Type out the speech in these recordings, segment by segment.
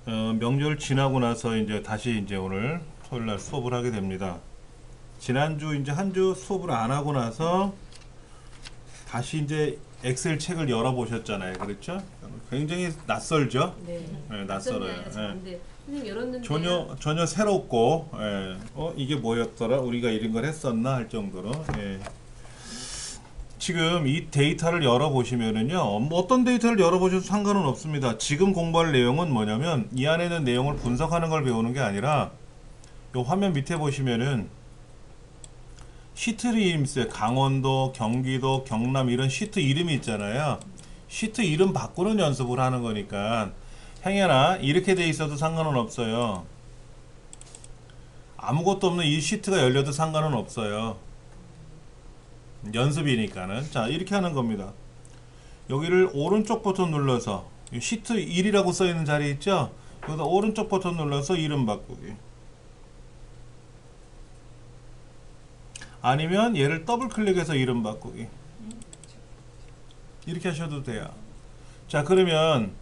명절 지나고 나서 이제 다시 이제 오늘 토요일 날 수업을 하게 됩니다. 지난주 이제 한 주 수업을 안 하고 나서 다시 이제 엑셀 책을 열어보셨잖아요. 그렇죠? 굉장히 낯설죠? 네. 네, 낯설어요. 근데 선생님 열었는데 전혀 새롭고, 이게 뭐였더라? 우리가 이런 걸 했었나? 할 정도로. 예. 지금 이 데이터를 열어보시면은요, 뭐 어떤 데이터를 열어보셔도 상관은 없습니다. 지금 공부할 내용은 뭐냐면, 이 안에 있는 내용을 분석하는 걸 배우는 게 아니라, 요 화면 밑에 보시면은, 시트 이름 있어요. 강원도, 경기도, 경남 이런 시트 이름이 있잖아요. 시트 이름 바꾸는 연습을 하는 거니까, 행여나 이렇게 돼 있어도 상관은 없어요. 아무것도 없는 이 시트가 열려도 상관은 없어요. 연습이니까는. 자, 이렇게 하는 겁니다. 여기를 오른쪽 버튼 눌러서 시트 1이라고 써 있는 자리 있죠? 여기다 오른쪽 버튼 눌러서 이름 바꾸기. 아니면 얘를 더블 클릭해서 이름 바꾸기. 이렇게 하셔도 돼요. 자, 그러면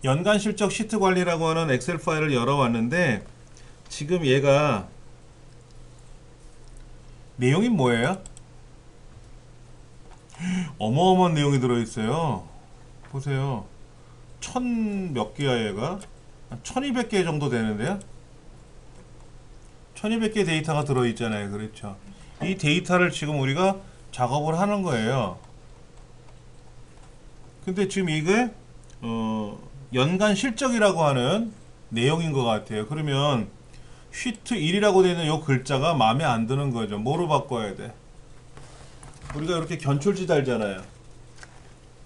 연간 실적 시트 관리라고 하는 엑셀 파일을 열어왔는데, 지금 얘가 내용이 뭐예요? 어마어마한 내용이 들어있어요. 보세요. 몇 개야 얘가? 1200개 정도 되는데요. 1200개 데이터가 들어있잖아요. 그렇죠. 이 데이터를 지금 우리가 작업을 하는 거예요. 근데 지금 이게 연간 실적이라고 하는 내용인 것 같아요. 그러면 시트 1이라고 되어 있는 이 글자가 마음에 안 드는 거죠. 뭐로 바꿔야 돼? 우리가 이렇게 견출지 달잖아요.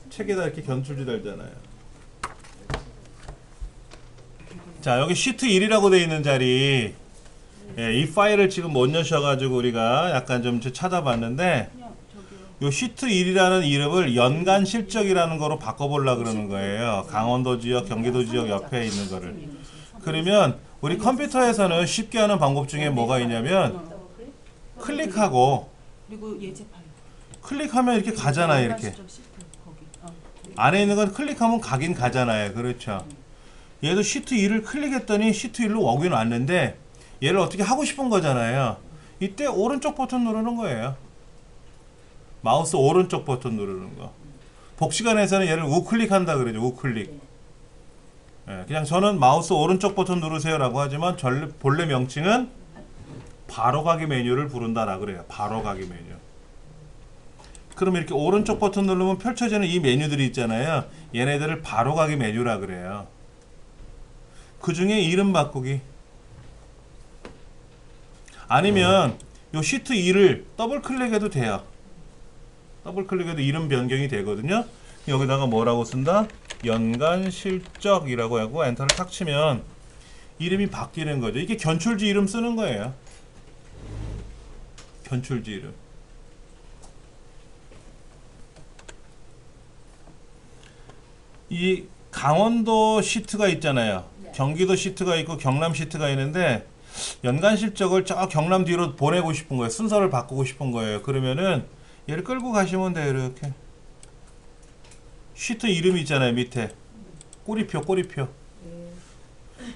책에다 이렇게 견출지 달잖아요. 자, 여기 시트 1이라고 되어 있는 자리, 이 파일을 지금 못 여셔가지고 우리가 약간 좀 찾아봤는데, 요 시트 1이라는 이름을 연간 실적이라는 거로 바꿔보려고 그러는 거예요. 강원도 지역, 경기도 지역 옆에 있는 거를. 그러면 우리 컴퓨터에서는 쉽게 하는 방법 중에 뭐가 있냐면, 클릭하고, 그리고 예제 파일. 클릭하면 이렇게 가잖아요. 이렇게 안에 있는 건 클릭하면 가긴 가잖아요. 그렇죠. 얘도 시트 2를 클릭했더니 시트 1로 오긴 왔는데, 얘를 어떻게 하고 싶은 거잖아요. 이때 오른쪽 버튼 누르는 거예요. 마우스 오른쪽 버튼 누르는 거. 복시간에서는 얘를 우클릭한다 그러죠. 우클릭. 그냥 저는 마우스 오른쪽 버튼 누르세요 라고 하지만 본래 명칭은 바로가기 메뉴를 부른다라 그래요. 바로가기 메뉴. 그럼 이렇게 오른쪽 버튼 누르면 펼쳐지는 이 메뉴들이 있잖아요. 얘네들을 바로가기 메뉴라 그래요. 그 중에 이름 바꾸기. 아니면 요 시트 2를 더블 클릭해도 돼요. 더블 클릭해도 이름 변경이 되거든요. 여기다가 뭐라고 쓴다? 연간 실적이라고 하고 엔터를 탁 치면 이름이 바뀌는 거죠. 이게 견출지 이름 쓰는 거예요. 견출지 이름. 이 강원도 시트가 있잖아요. 경기도 시트가 있고 경남 시트가 있는데, 연간 실적을 저 경남 뒤로 보내고 싶은 거예요. 순서를 바꾸고 싶은 거예요. 그러면은 얘를 끌고 가시면 돼요. 이렇게 시트 이름이 있잖아요. 밑에 꼬리표.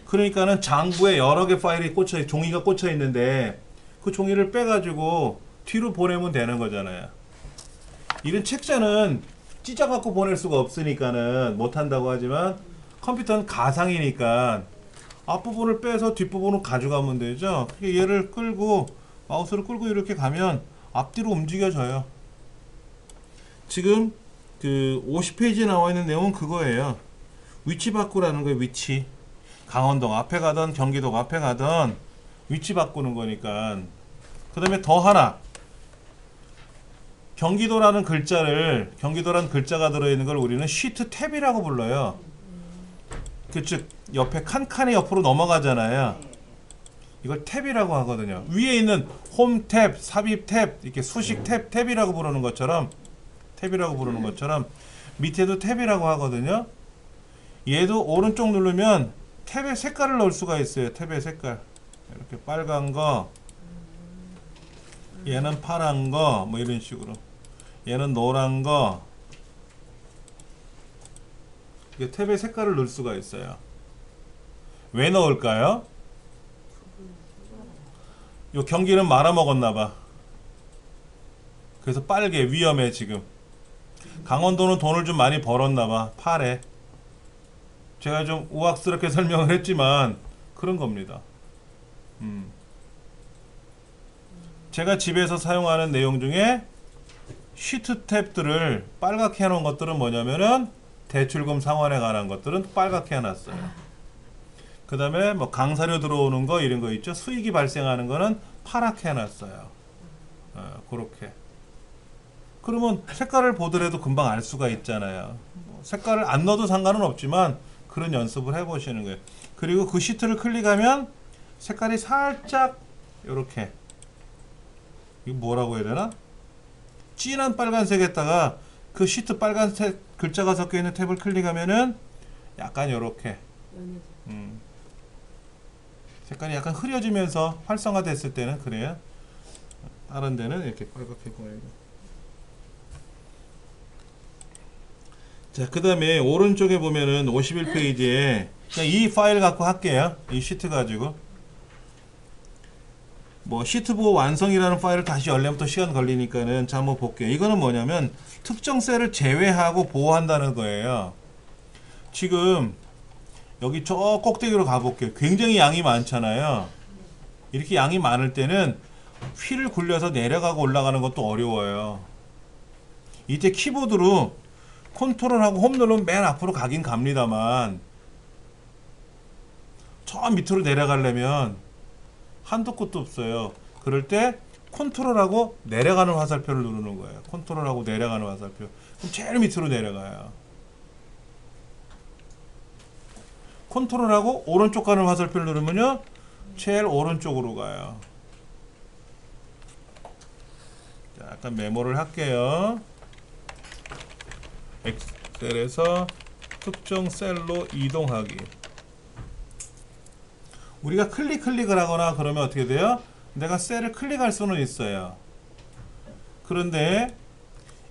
그러니까는 장부에 여러 개 파일이 종이가 꽂혀 있는데, 그 종이를 빼가지고 뒤로 보내면 되는 거잖아요. 이런 책자는 찢어갖고 보낼 수가 없으니까는 못한다고 하지만, 컴퓨터는 가상이니까 앞부분을 빼서 뒷부분을 가져가면 되죠. 얘를 끌고 마우스를 끌고 이렇게 가면 앞뒤로 움직여져요. 지금 그 50페이지에 나와 있는 내용은 그거예요. 위치 바꾸라는 거예요. 위치. 강원도 앞에 가던 경기도 앞에 가던 위치 바꾸는 거니까. 그 다음에 더 하나, 경기도라는 글자가 들어있는 걸 우리는 시트 탭이라고 불러요. 즉 옆에 칸칸이 옆으로 넘어가잖아요. 이걸 탭이라고 하거든요. 위에 있는 홈 탭, 삽입 탭, 이렇게 수식 탭이라고 부르는 것처럼 밑에도 탭이라고 하거든요. 얘도 오른쪽 누르면 탭의 색깔을 넣을 수가 있어요. 탭의 색깔. 이렇게 빨간 거, 얘는 파란 거, 뭐 이런 식으로. 얘는 노란 거, 이게 탭에 색깔을 넣을 수가 있어요. 왜 넣을까요? 요 경기는 말아먹었나봐. 그래서 빨개, 위험해 지금. 강원도는 돈을 좀 많이 벌었나봐. 파래. 제가 좀 우악스럽게 설명을 했지만 그런 겁니다. 제가 집에서 사용하는 내용 중에 시트 탭들을 빨갛게 해놓은 것들은 뭐냐면은 대출금 상환에 관한 것들은 빨갛게 해놨어요. 그 다음에 뭐 강사료 들어오는 거 이런 거 있죠. 수익이 발생하는 거는 파랗게 해놨어요. 그렇게. 그러면 색깔을 보더라도 금방 알 수가 있잖아요. 색깔을 안 넣어도 상관은 없지만 그런 연습을 해보시는 거예요. 그리고 그 시트를 클릭하면 색깔이 살짝 이렇게, 이거 뭐라고 해야 되나? 진한 빨간색에다가 그 시트 빨간색 글자가 섞여있는 탭을 클릭하면은 약간 이렇게 색깔이 약간 흐려지면서 활성화됐을 때는 그래요. 다른 데는 이렇게 빨갛게 보이고. 자, 그 다음에 오른쪽에 보면은 51페이지에 그냥 이 파일 갖고 할게요. 이 시트 가지고 뭐 시트 보호 완성이라는 파일을 다시 열려면 또 시간 걸리니까는 자 한번 볼게요. 이거는 뭐냐면 특정 셀을 제외하고 보호한다는 거예요. 지금 여기 저 꼭대기로 가볼게요. 굉장히 양이 많잖아요. 이렇게 양이 많을 때는 휠을 굴려서 내려가고 올라가는 것도 어려워요. 이때 키보드로 컨트롤하고 홈 누르면 맨 앞으로 가긴 갑니다만 저 밑으로 내려가려면 한도 끝도 없어요. 그럴 때 컨트롤하고 내려가는 화살표를 누르는 거예요. 컨트롤하고 내려가는 화살표. 그럼 제일 밑으로 내려가요. 컨트롤하고 오른쪽 가는 화살표를 누르면요 제일 오른쪽으로 가요. 자, 약간 메모를 할게요. 엑셀에서 특정 셀로 이동하기. 우리가 클릭을 하거나 그러면 어떻게 돼요? 내가 셀을 클릭할 수는 있어요. 그런데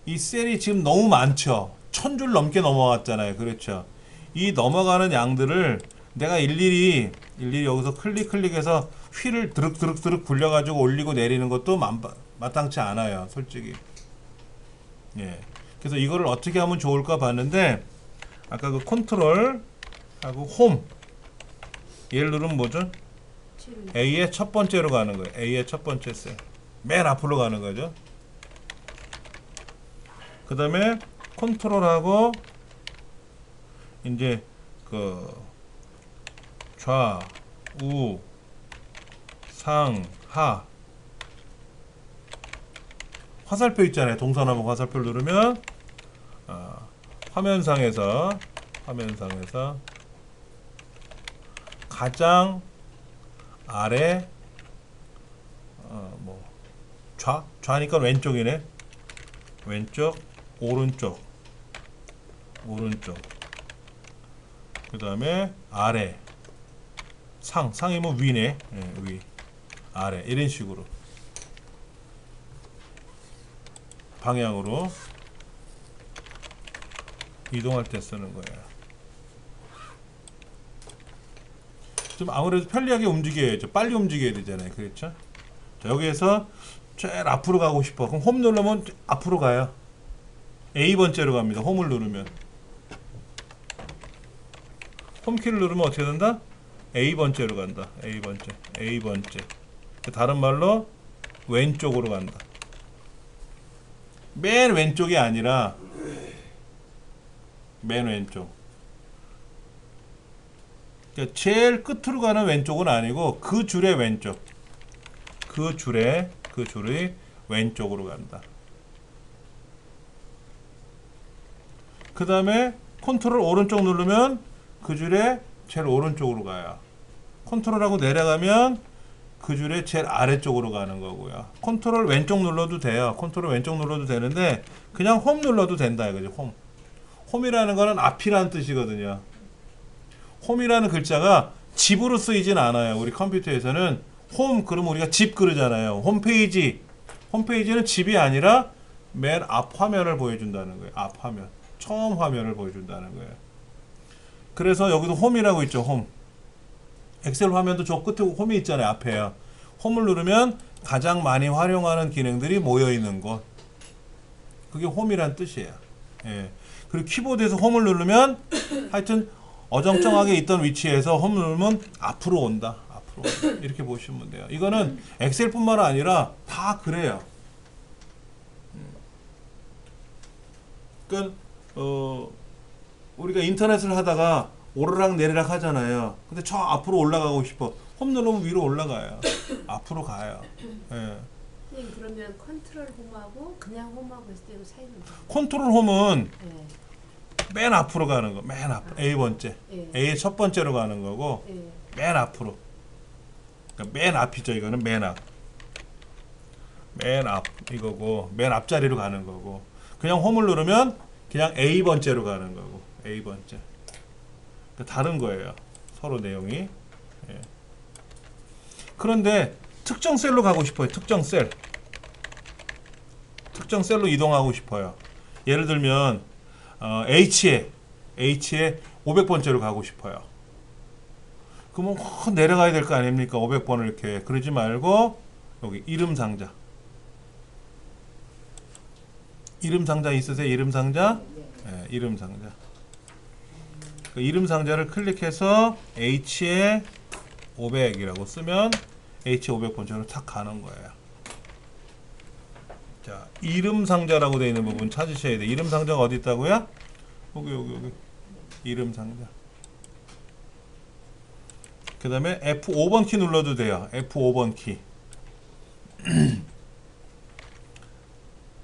이 셀이 지금 너무 많죠. 1000줄 넘게 넘어갔잖아요. 그렇죠. 이 넘어가는 양들을 내가 일일이 여기서 클릭해서 휠을 드륵 굴려가지고 올리고 내리는 것도 마땅치 않아요. 솔직히. 예. 그래서 이거를 어떻게 하면 좋을까 봤는데 아까 그 컨트롤 하고 홈 얘를 누르면 뭐죠? A의 첫 번째로 가는 거예요. A의 첫 번째 셀. 맨 앞으로 가는 거죠. 그 다음에 컨트롤하고 이제 그 좌우 상하 화살표 있잖아요. 동서남북 화살표를 누르면 화면상에서 가장 아래 뭐 좌니까 왼쪽이네. 왼쪽 오른쪽 그 다음에 아래 상이면 위네. 네, 위 아래 이런 식으로 방향으로 이동할 때 쓰는 거예요. 좀 아무래도 편리하게 움직여야죠. 빨리 움직여야 되잖아요. 그렇죠? 자, 여기에서 제일 앞으로 가고 싶어. 그럼 홈 누르면 앞으로 가요. A번째로 갑니다. 홈을 누르면. 홈키를 누르면 어떻게 된다? A번째로 간다. A번째. 다른 말로 왼쪽으로 간다. 맨 왼쪽이 아니라 맨 왼쪽. 그러니까 제일 끝으로 가는 왼쪽은 아니고 그 줄의 왼쪽. 그 줄의 왼쪽으로 간다. 그 다음에 컨트롤 오른쪽 누르면 그 줄의 제일 오른쪽으로 가요. 컨트롤하고 내려가면 그 줄의 제일 아래쪽으로 가는 거고요. 컨트롤 왼쪽 눌러도 돼요. 컨트롤 왼쪽 눌러도 되는데 그냥 홈 눌러도 된다 이거죠. 홈. 홈이라는 거는 앞이라는 뜻이거든요. 홈이라는 글자가 집으로 쓰이진 않아요. 우리 컴퓨터에서는 홈 그러면 우리가 집 그러잖아요. 홈페이지는 집이 아니라 맨 앞 화면을 보여준다는 거예요. 앞 화면. 처음 화면을 보여준다는 거예요. 그래서 여기도 홈이라고 있죠. 홈. 엑셀 화면도 저 끝에 홈이 있잖아요. 앞에요. 홈을 누르면 가장 많이 활용하는 기능들이 모여 있는 곳. 그게 홈이란 뜻이에요. 예. 그리고 키보드에서 홈을 누르면 하여튼 어정쩡하게 있던 위치에서 홈을 누르면 앞으로 온다. 앞으로. 이렇게 보시면 돼요. 이거는 엑셀뿐만 아니라 다 그래요. 그러니까 우리가 인터넷을 하다가 오르락 내리락 하잖아요. 근데 저 앞으로 올라가고 싶어. 홈 누르면 위로 올라가요. 앞으로 가요. 예. 선생님 그러면 컨트롤 홈하고 그냥 홈하고 있을 때도 차이는 뭐예요? 컨트롤 홈은 네. 맨 앞으로 가는 거. 맨 앞. A 번째. 예. A의 첫 번째로 가는 거고 예. 맨 앞으로. 그러니까 맨 앞이죠. 이거는 맨 앞. 맨 앞 이거고 맨 앞자리로 가는 거고. 그냥 홈을 누르면 그냥 A 번째로 가는 거고. A 번째. 그러니까 다른 거예요. 서로 내용이. 예. 그런데 특정 셀로 가고 싶어요. 특정 셀. 특정 셀로 이동하고 싶어요. 예를 들면 H에 500번째로 가고 싶어요. 그러면 내려가야 될 거 아닙니까? 500번을 이렇게. 그러지 말고 여기 이름 상자. 이름 상자 있으세요? 이름 상자? 네, 이름 상자. 그 이름 상자를 클릭해서 H에 500이라고 쓰면 H 500번째로 탁 가는 거예요. 자, 이름 상자라고 되어 있는 부분 찾으셔야 돼요. 이름 상자가 어디 있다고요? 여기. 이름 상자. 그 다음에 F5번 키 눌러도 돼요. F5번 키.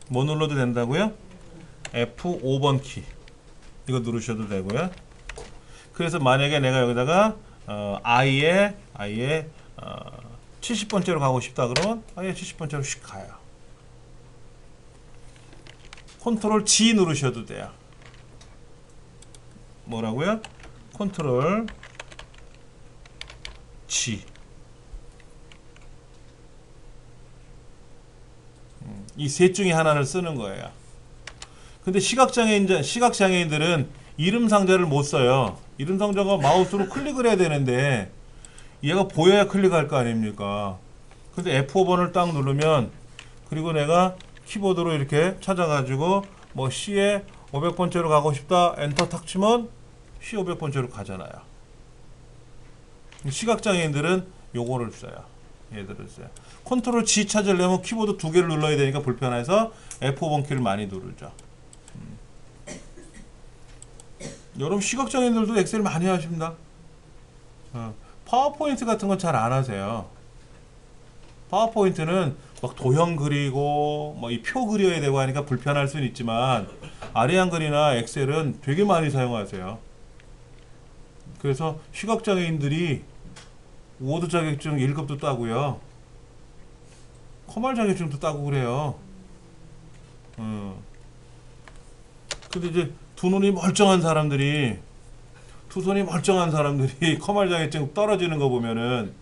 뭐 눌러도 된다고요? F5번 키. 이거 누르셔도 되고요. 그래서 만약에 내가 여기다가 I에 70번째로 가고 싶다 그러면 I에 70번째로 슉 가요. 컨트롤 G 누르셔도 돼요. 뭐라고요? 컨트롤 G. 이 셋 중에 하나를 쓰는 거예요. 근데 시각장애인들은 이름 상자를 못 써요. 이름 상자가 마우스로 클릭을 해야 되는데 얘가 보여야 클릭할 거 아닙니까? 근데 F5번을 딱 누르면 그리고 내가 키보드로 이렇게 찾아가지고 뭐 C에 500번째로 가고 싶다 엔터 탁 치면 C 500번째로 가잖아요. 시각장애인들은 요거를 써요. 얘들을 써요. 컨트롤 G 찾으려면 키보드 두 개를 눌러야 되니까 불편해서 F5번 키를 많이 누르죠. 여러분 시각장애인들도 엑셀 많이 하십니다. 파워포인트 같은 건 잘 안 하세요. 파워포인트는 막 도형 그리고 뭐 이 표 그려야 되고 하니까 불편할 수는 있지만 아리안글이나 엑셀은 되게 많이 사용하세요. 그래서 시각장애인들이 워드 자격증 1급도 따고요. 커말 자격증도 따고 그래요. 근데 이제 두 손이 멀쩡한 사람들이 커말 자격증 떨어지는 거 보면은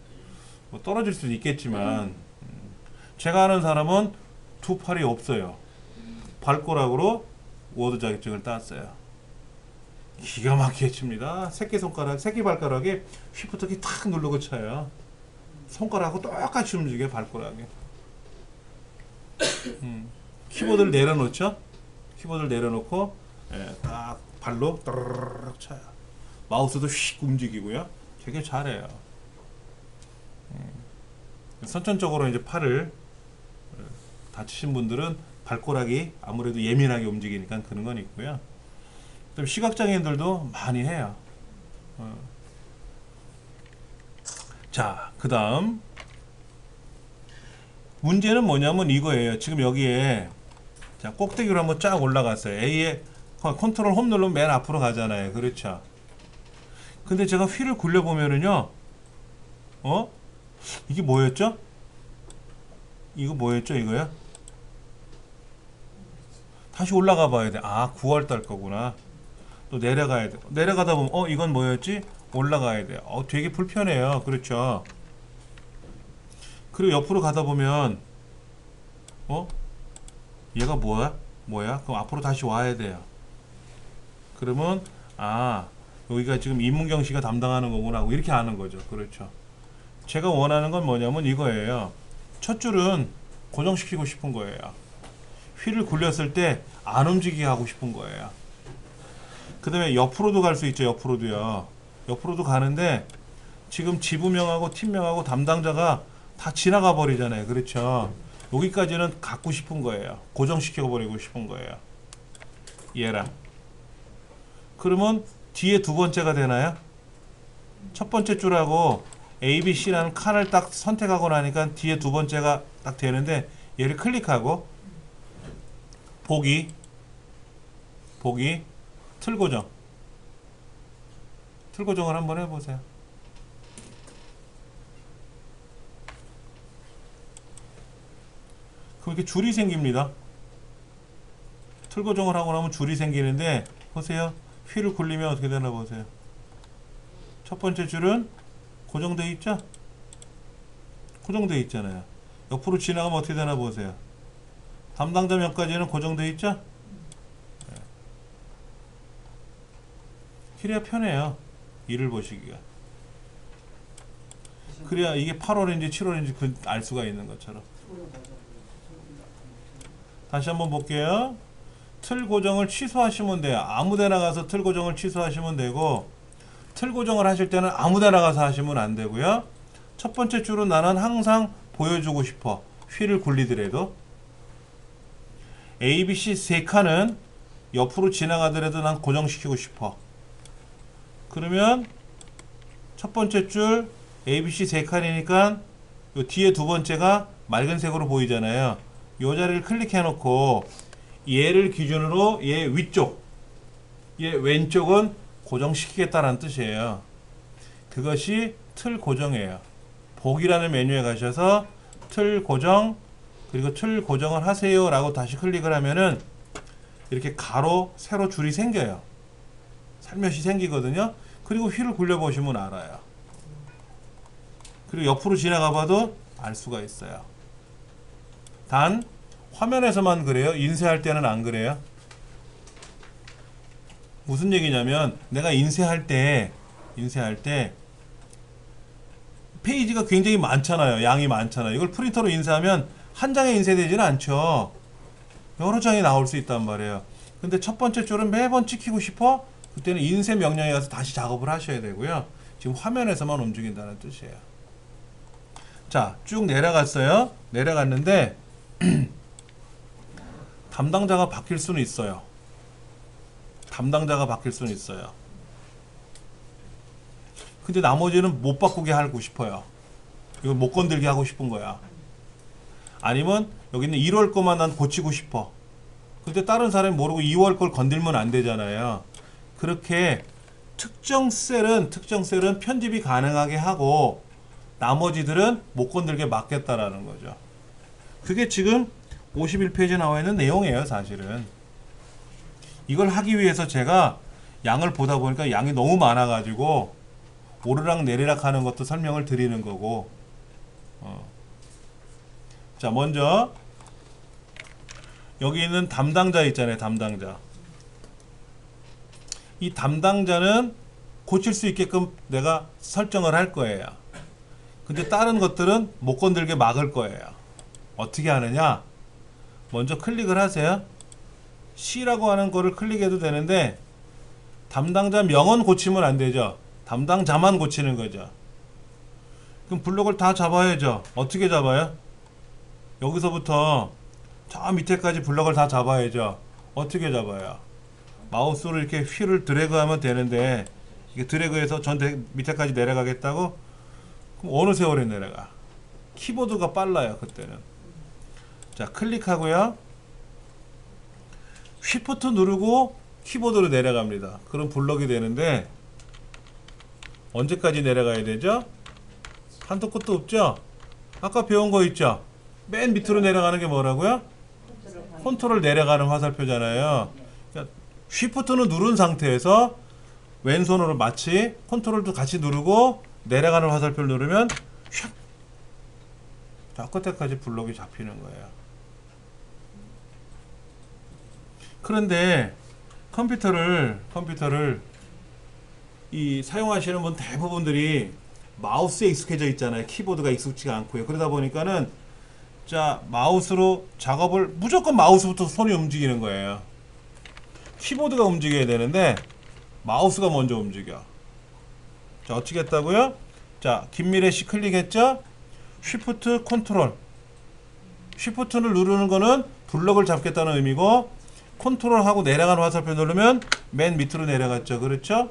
뭐 떨어질 수도 있겠지만 제가 아는 사람은 두 팔이 없어요. 발가락으로 워드 자격증을 땄어요. 기가 막히게 칩니다. 새끼 발가락에 쉬프트키 탁 누르고 쳐요. 손가락하고 똑같이 움직여요. 발가락에. 키보드를 내려놓죠. 키보드를 내려놓고 딱 발로 따르르르 쳐요. 마우스도 휙 움직이고요. 되게 잘해요. 선천적으로 이제 팔을 다치신 분들은 발가락이 아무래도 예민하게 움직이니까 그런 건 있고요. 또 시각장애인들도 많이 해요. 자, 그 다음 문제는 뭐냐면 이거예요. 지금 여기에 자, 꼭대기로 한번 쫙 올라갔어요. A에 컨트롤 홈 누르면 맨 앞으로 가잖아요. 그렇죠? 근데 제가 휠을 굴려보면은요, 이게 뭐였죠? 이거 뭐였죠? 이거야? 다시 올라가 봐야 돼. 아, 9월달 거구나. 또 내려가야 돼. 내려가다 보면 이건 뭐였지? 올라가야 돼. 되게 불편해요. 그렇죠? 그리고 옆으로 가다 보면 얘가 뭐야? 그럼 앞으로 다시 와야 돼요. 그러면 여기가 지금 이문경 씨가 담당하는 거구나 하고 이렇게 아는 거죠. 그렇죠. 제가 원하는 건 뭐냐면 이거예요. 첫 줄은 고정시키고 싶은 거예요. 휠을 굴렸을 때 안 움직이게 하고 싶은 거예요. 그 다음에 옆으로도 갈 수 있죠. 옆으로도요. 옆으로도 가는데 지금 지부명하고 팀명하고 담당자가 다 지나가 버리잖아요. 그렇죠. 여기까지는 갖고 싶은 거예요. 고정시켜 버리고 싶은 거예요. 얘랑. 그러면 뒤에 두 번째가 되나요? 첫 번째 줄하고 A, B, C라는 칸을 딱 선택하고 나니까 뒤에 두 번째가 딱 되는데 얘를 클릭하고 보기 틀 고정 틀 고정을 한번 해보세요. 그럼 이렇게 줄이 생깁니다. 틀 고정을 하고 나면 줄이 생기는데 보세요. 휠을 굴리면 어떻게 되나 보세요. 첫 번째 줄은 고정되어 있죠? 고정되어 있잖아요. 옆으로 지나가면 어떻게 되나 보세요. 담당자 명까지는 고정되어 있죠? 네. 그래야 편해요. 일을 보시기가. 그래야 이게 8월인지 7월인지 알 수가 있는 것처럼. 다시 한번 볼게요. 틀 고정을 취소하시면 돼요. 아무데나 가서 틀 고정을 취소하시면 되고, 틀 고정을 하실 때는 아무데나 가서 하시면 안 되고요. 첫 번째 줄은 나는 항상 보여주고 싶어. 휠을 굴리더라도. A, B, C 세 칸은 옆으로 지나가더라도 난 고정시키고 싶어. 그러면 첫 번째 줄 A, B, C 세 칸이니까 요 뒤에 두 번째가 맑은 색으로 보이잖아요. 요 자리를 클릭해 놓고 얘를 기준으로 얘 위쪽, 얘 왼쪽은 고정시키겠다라는 뜻이에요. 그것이 틀 고정이에요. 보기라는 메뉴에 가셔서 틀 고정, 그리고 틀 고정을 하세요 라고 다시 클릭을 하면은 이렇게 가로, 세로 줄이 생겨요. 살며시 생기거든요. 그리고 휠을 굴려보시면 알아요. 그리고 옆으로 지나가 봐도 알 수가 있어요. 단 화면에서만 그래요. 인쇄할 때는 안 그래요. 무슨 얘기냐면 내가 인쇄할 때 페이지가 굉장히 많잖아요. 양이 많잖아요. 이걸 프린터로 인쇄하면 한 장에 인쇄되지는 않죠. 여러 장이 나올 수 있단 말이에요. 근데 첫 번째 줄은 매번 찍히고 싶어? 그때는 인쇄 명령에 가서 다시 작업을 하셔야 되고요. 지금 화면에서만 움직인다는 뜻이에요. 자, 쭉 내려갔어요. 내려갔는데 담당자가 바뀔 수는 있어요. 담당자가 바뀔 수는 있어요. 근데 나머지는 못 바꾸게 하고 싶어요. 이거 못 건들게 하고 싶은 거야. 아니면 여기는 1월 거만 난 고치고 싶어. 근데 다른 사람이 모르고 2월 걸 건들면 안 되잖아요. 그렇게 특정 셀은 편집이 가능하게 하고 나머지들은 못 건들게 막겠다라는 거죠. 그게 지금 51페이지에 나와 있는 내용이에요, 사실은. 이걸 하기 위해서 제가 양을 보다 보니까 양이 너무 많아가지고 오르락 내리락 하는 것도 설명을 드리는 거고. 자, 먼저 여기 있는 담당자 있잖아요, 담당자. 이 담당자는 고칠 수 있게끔 내가 설정을 할 거예요. 근데 다른 것들은 못 건들게 막을 거예요. 어떻게 하느냐? 먼저 클릭을 하세요. C라고 하는 거를 클릭해도 되는데 담당자 명은 고치면 안 되죠. 담당자만 고치는 거죠. 그럼 블록을 다 잡아야죠. 어떻게 잡아요? 여기서부터 저 밑에까지 블록을 다 잡아야죠. 어떻게 잡아요? 마우스로 이렇게 휠을 드래그하면 되는데 이게 드래그해서 밑에까지 내려가겠다고? 그럼 어느 세월에 내려가? 키보드가 빨라요, 그때는. 자, 클릭하고요. 쉬프트 누르고 키보드로 내려갑니다. 그럼 블럭이 되는데 언제까지 내려가야 되죠? 한도 끝도 없죠? 아까 배운 거 있죠? 맨 밑으로 내려가는 게 뭐라고요? 컨트롤 내려가는 화살표잖아요. 그러니까 쉬프트는 누른 상태에서 왼손으로 마치 컨트롤도 같이 누르고 내려가는 화살표를 누르면 샥! 저 끝에까지 블럭이 잡히는 거예요. 그런데 컴퓨터를 이 사용하시는 분 대부분들이 마우스에 익숙해져 있잖아요. 키보드가 익숙지가 않고요. 그러다 보니까는 자 마우스로 작업을 무조건 마우스부터 손이 움직이는 거예요. 키보드가 움직여야 되는데 마우스가 먼저 움직여. 자 어떻게 했다고요? 자 김미래 씨 클릭했죠? 쉬프트 컨트롤. 쉬프트를 누르는 거는 블럭을 잡겠다는 의미고 컨트롤하고 내려가는 화살표 누르면 맨 밑으로 내려갔죠. 그렇죠?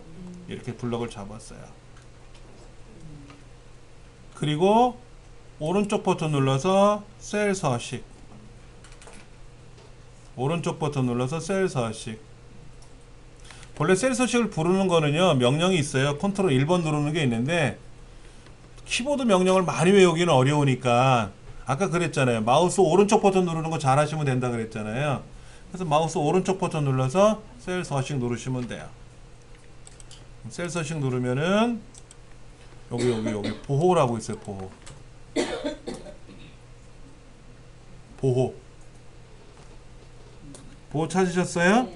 이렇게 블럭을 잡았어요. 그리고 오른쪽 버튼 눌러서 셀 서식. 오른쪽 버튼 눌러서 셀 서식. 원래 셀 서식을 부르는 거는요. 명령이 있어요. 컨트롤 1번 누르는 게 있는데 키보드 명령을 많이 외우기는 어려우니까 아까 그랬잖아요. 마우스 오른쪽 버튼 누르는 거 잘 하시면 된다 그랬잖아요. 그래서 마우스 오른쪽 버튼 눌러서 셀 서식 누르시면 돼요. 셀 서식 누르면은 여기 보호라고 있어요. 보호 찾으셨어요?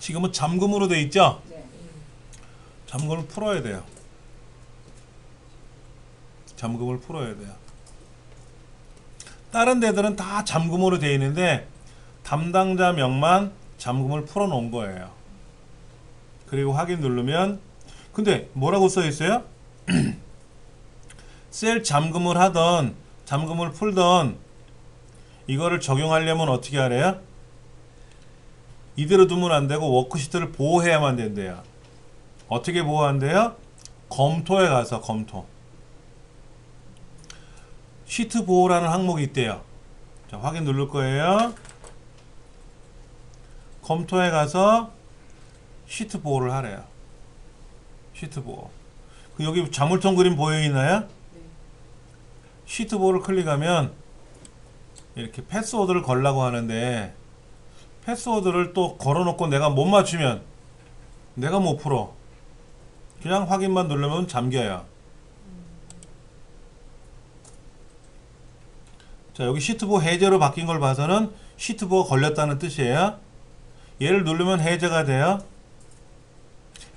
지금은 잠금으로 돼 있죠? 잠금을 풀어야 돼요. 잠금을 풀어야 돼요. 다른 데들은 다 잠금으로 돼 있는데 담당자명만 잠금을 풀어 놓은 거예요. 그리고 확인 누르면 근데 뭐라고 써 있어요? 셀 잠금을 하던 잠금을 풀던 이거를 적용하려면 어떻게 하래요? 이대로 두면 안 되고 워크시트를 보호해야만 된대요. 어떻게 보호한대요? 검토에 가서 검토. 시트 보호라는 항목이 있대요. 자, 확인 누를 거예요. 검토에 가서 시트 보호를 하래요. 시트 보호. 여기 자물통 그림 보여있나요? 시트 보호를 클릭하면 이렇게 패스워드를 걸라고 하는데 패스워드를 또 걸어놓고 내가 못 맞추면 내가 못 풀어. 그냥 확인만 누르면 잠겨요. 자 여기 시트 보호 해제로 바뀐 걸 봐서는 시트 보호가 걸렸다는 뜻이에요. 얘를 누르면 해제가 돼요.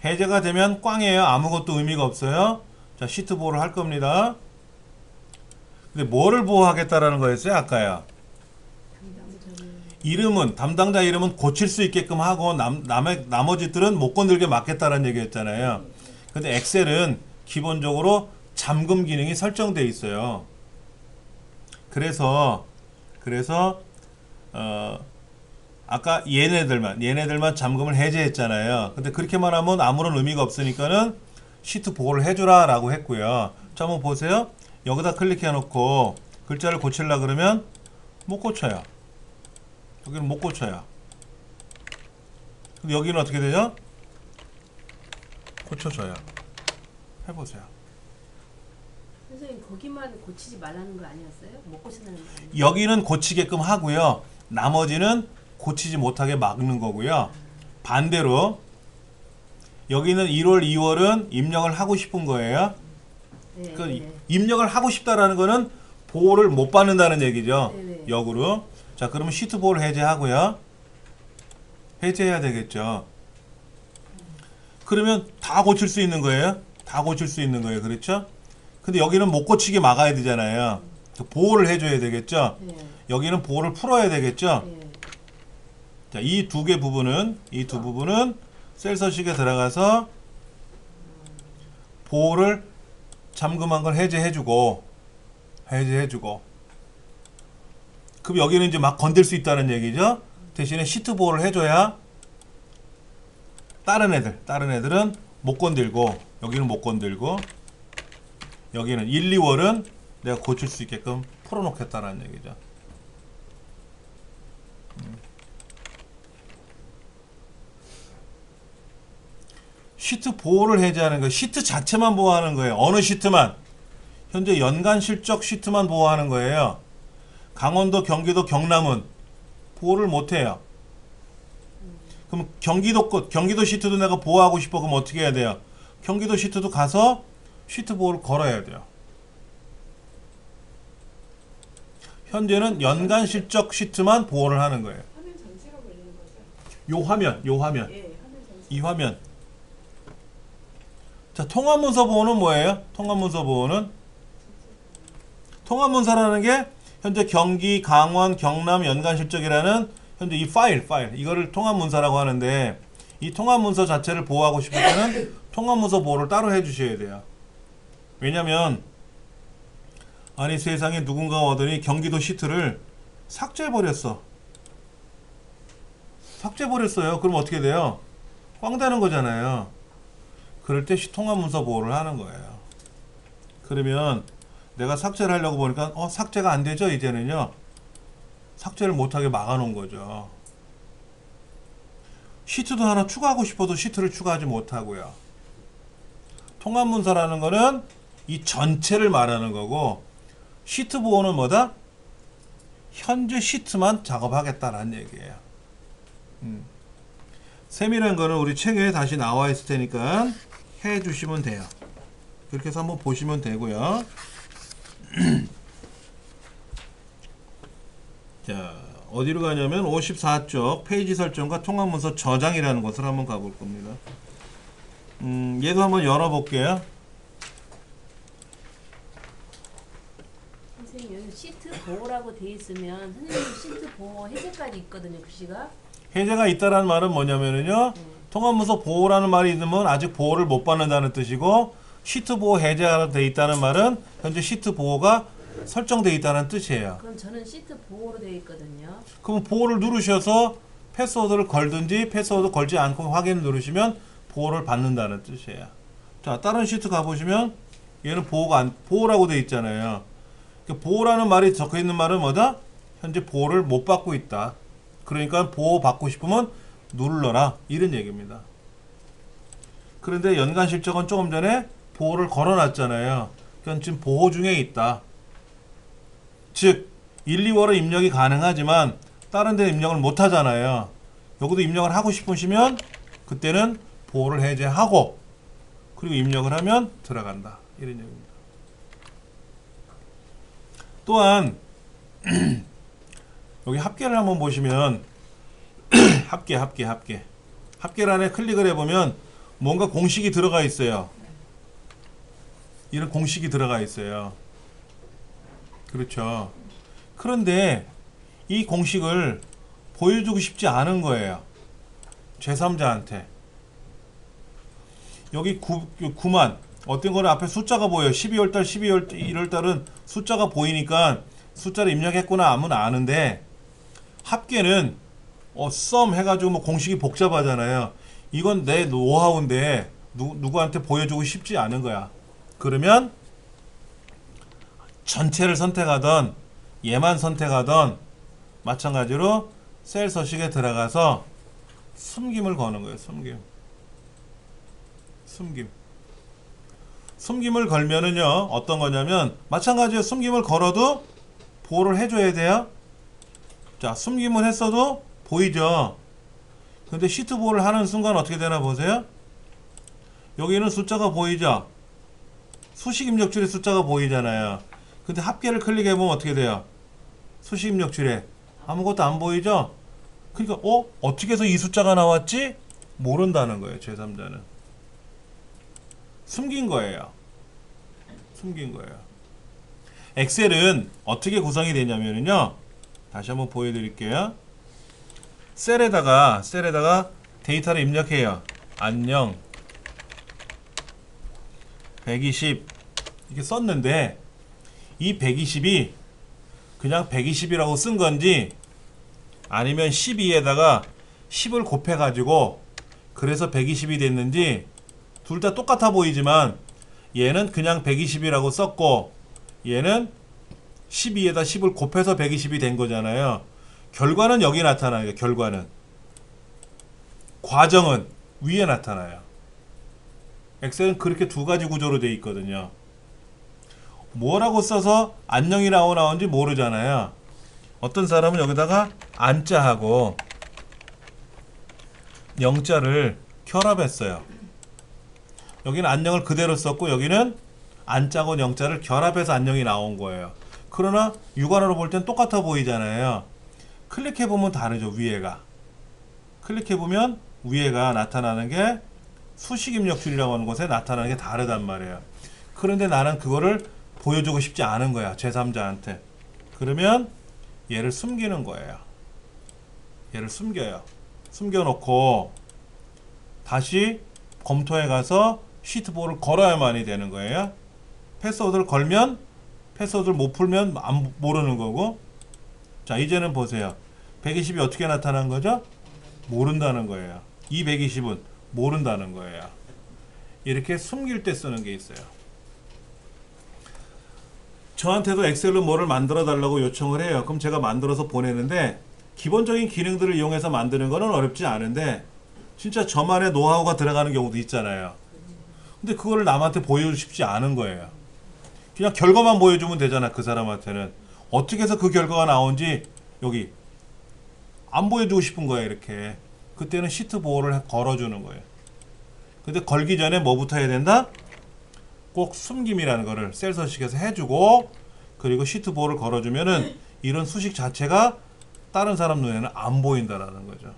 해제가 되면 꽝이에요. 아무것도 의미가 없어요. 자 시트 보호를 할 겁니다. 근데 뭐를 보호하겠다라는 거였어요? 아까요. 이름은 담당자 이름은 고칠 수 있게끔 하고 나머지들은 못 건들게 막겠다라는 얘기였잖아요. 근데 엑셀은 기본적으로 잠금 기능이 설정되어 있어요. 그래서 아까 얘네들만 잠금을 해제했잖아요. 근데 그렇게만 하면 아무런 의미가 없으니까는 시트 보호를 해주라 라고 했고요. 자 한번 보세요. 여기다 클릭해 놓고 글자를 고치려고 그러면 못 고쳐요. 여기는 못 고쳐요. 근데 여기는 어떻게 되죠? 고쳐줘요. 해보세요. 선생님 거기만 고치지 말라는 거 아니었어요? 못 고치는 거 아니에요? 여기는 고치게끔 하고요. 나머지는 고치지 못하게 막는 거고요. 반대로 여기는 1월, 2월은 입력을 하고 싶은 거예요. 네, 그 네. 입력을 하고 싶다라는 거는 보호를 못 받는다는 얘기죠. 네, 네. 역으로. 자, 그러면 시트 보호를 해제하고요. 해제해야 되겠죠. 그러면 다 고칠 수 있는 거예요. 다 고칠 수 있는 거예요. 그렇죠? 근데 여기는 못 고치게 막아야 되잖아요. 보호를 해줘야 되겠죠. 네. 여기는 보호를 풀어야 되겠죠. 네. 자, 이 두 부분은 셀 서식에 들어가서 보호를 잠금한 걸 해제해주고 그럼 여기는 이제 막 건들 수 있다는 얘기죠. 대신에 시트 보호를 해줘야 다른 애들은 못 건들고 여기는 못 건들고 여기는 1, 2월은 내가 고칠 수 있게끔 풀어놓겠다는 얘기죠. 시트 보호를 해제하는 거예요. 시트 자체만 보호하는 거예요. 어느 시트만. 현재 연간 실적 시트만 보호하는 거예요. 강원도, 경기도, 경남은 보호를 못해요. 그럼 경기도 시트도 내가 보호하고 싶어. 그럼 어떻게 해야 돼요? 경기도 시트도 가서 시트 보호를 걸어야 돼요. 현재는 연간 실적 시트만 보호를 하는 거예요. 화면 전체가 걸리는 거죠? 요 화면. 예, 화면 이 화면. 자, 통합문서 보호는 뭐예요? 통합문서 보호는 통합문서라는 게 현재 경기, 강원, 경남, 연간실적이라는 현재 이 파일 이거를 통합문서라고 하는데 이 통합문서 자체를 보호하고 싶을 때는 통합문서 보호를 따로 해주셔야 돼요. 왜냐면 아니 세상에 누군가 오더니 경기도 시트를 삭제해버렸어요. 그럼 어떻게 돼요? 꽝 되는 거잖아요. 그럴 때 통합문서 보호를 하는 거예요. 그러면 내가 삭제를 하려고 보니까 삭제가 안 되죠. 이제는요. 삭제를 못하게 막아놓은 거죠. 시트도 하나 추가하고 싶어도 시트를 추가하지 못하고요. 통합문서라는 거는 이 전체를 말하는 거고 시트 보호는 뭐다? 현재 시트만 작업하겠다라는 얘기예요. 세밀한 거는 우리 책에 다시 나와 있을 테니까 해 주시면 돼요. 그렇게 해서 한번 보시면 되고요. 자, 어디로 가냐면 54쪽 페이지 설정과 통합문서 저장이라는 곳을 한번 가볼 겁니다. 얘도 한번 열어볼게요. 선생님 여기 시트 보호라고 돼 있으면 선생님 시트 보호 해제까지 있거든요. 글씨가. 해제가 있다라는 말은 뭐냐면요. 통합문서 보호라는 말이 있으면 아직 보호를 못 받는다는 뜻이고 시트 보호 해제가 돼 있다는 말은 현재 시트 보호가 설정돼 있다는 뜻이에요. 그럼 저는 시트 보호로 돼 있거든요. 그럼 보호를 누르셔서 패스워드를 걸든지 패스워드 걸지 않고 확인을 누르시면 보호를 받는다는 뜻이에요. 자, 다른 시트 가보시면 얘는 보호라고 돼 있잖아요. 보호라는 말이 적혀 있는 말은 뭐다? 현재 보호를 못 받고 있다. 그러니까 보호 받고 싶으면 눌러라 이런 얘기입니다. 그런데 연간실적은 조금 전에 보호를 걸어놨잖아요. 그러니까 지금 보호 중에 있다. 즉 1, 2월에 입력이 가능하지만 다른 데 입력을 못 하잖아요. 여기도 입력을 하고 싶으시면 그때는 보호를 해제하고 그리고 입력을 하면 들어간다 이런 얘기입니다. 또한 여기 합계를 한번 보시면 합계란에 클릭을 해보면 뭔가 공식이 들어가 있어요. 이런 공식이 들어가 있어요. 그렇죠. 그런데 이 공식을 보여주고 싶지 않은 거예요. 제3자한테. 여기 9만 어떤 거는 앞에 숫자가 보여요. 12월달 1월달은 숫자가 보이니까 숫자를 입력했구나 하면 아는데 합계는 sum 해가지고 뭐 공식이 복잡하잖아요. 이건 내 노하우인데 누구한테 보여주고 싶지 않은 거야. 그러면 전체를 선택하던 얘만 선택하던 마찬가지로 셀 서식에 들어가서 숨김을 거는 거예요. 숨김을 걸면은요 어떤 거냐면 마찬가지로 숨김을 걸어도 보호를 해줘야 돼요. 자, 숨김을 했어도 보이죠. 근데 시트 보호를 하는 순간 어떻게 되나 보세요. 여기는 숫자가 보이죠. 수식 입력줄에 숫자가 보이잖아요. 근데 합계를 클릭해보면 어떻게 돼요? 수식 입력줄에 아무것도 안 보이죠. 그러니까 어떻게 해서 이 숫자가 나왔지? 모른다는 거예요. 제3자는 숨긴 거예요. 엑셀은 어떻게 구성이 되냐면요. 다시 한번 보여드릴게요. 셀에다가 데이터를 입력해요. 안녕 120 이렇게 썼는데 이 120이 그냥 120이라고 쓴 건지 아니면 12에다가 10을 곱해 가지고 그래서 120이 됐는지 둘 다 똑같아 보이지만 얘는 그냥 120이라고 썼고 얘는 12에다 10을 곱해서 120이 된 거잖아요. 결과는 여기 나타나요. 결과는 과정은 위에 나타나요. 엑셀은 그렇게 두 가지 구조로 되어 있거든요. 뭐라고 써서 안녕이라고 나오는지 모르잖아요. 어떤 사람은 여기다가 안자하고 영자를 결합했어요. 여기는 안녕을 그대로 썼고 여기는 안자고 영자를 결합해서 안녕이 나온 거예요. 그러나 육안으로 볼 땐 똑같아 보이잖아요. 클릭해보면 다르죠. 위에가 클릭해보면 위에가 나타나는 게 수식 입력줄이라고 하는 곳에 나타나는 게 다르단 말이에요. 그런데 나는 그거를 보여주고 싶지 않은 거야. 제3자한테. 그러면 얘를 숨기는 거예요. 얘를 숨겨요. 숨겨놓고 다시 검토해 가서 시트볼을 걸어야만이 되는 거예요. 패스워드를 걸면 패스워드를 못 풀면 모르는 거고. 자, 이제는 보세요. 120이 어떻게 나타난 거죠? 모른다는 거예요. 이 120은 모른다는 거예요. 이렇게 숨길 때 쓰는 게 있어요. 저한테도 엑셀로 뭐를 만들어 달라고 요청을 해요. 그럼 제가 만들어서 보내는데 기본적인 기능들을 이용해서 만드는 거는 어렵지 않은데 진짜 저만의 노하우가 들어가는 경우도 있잖아요. 근데 그거를 남한테 보여주고 싶지 않은 거예요. 그냥 결과만 보여주면 되잖아. 그 사람한테는 어떻게 해서 그 결과가 나온지 여기 안 보여주고 싶은 거예요. 이렇게 그때는 시트 보호를 걸어주는 거예요. 근데 걸기 전에 뭐부터 해야 된다? 꼭 숨김이라는 거를 셀 서식에서 해주고 그리고 시트 보호를 걸어주면은 이런 수식 자체가 다른 사람 눈에는 안 보인다라는 거죠.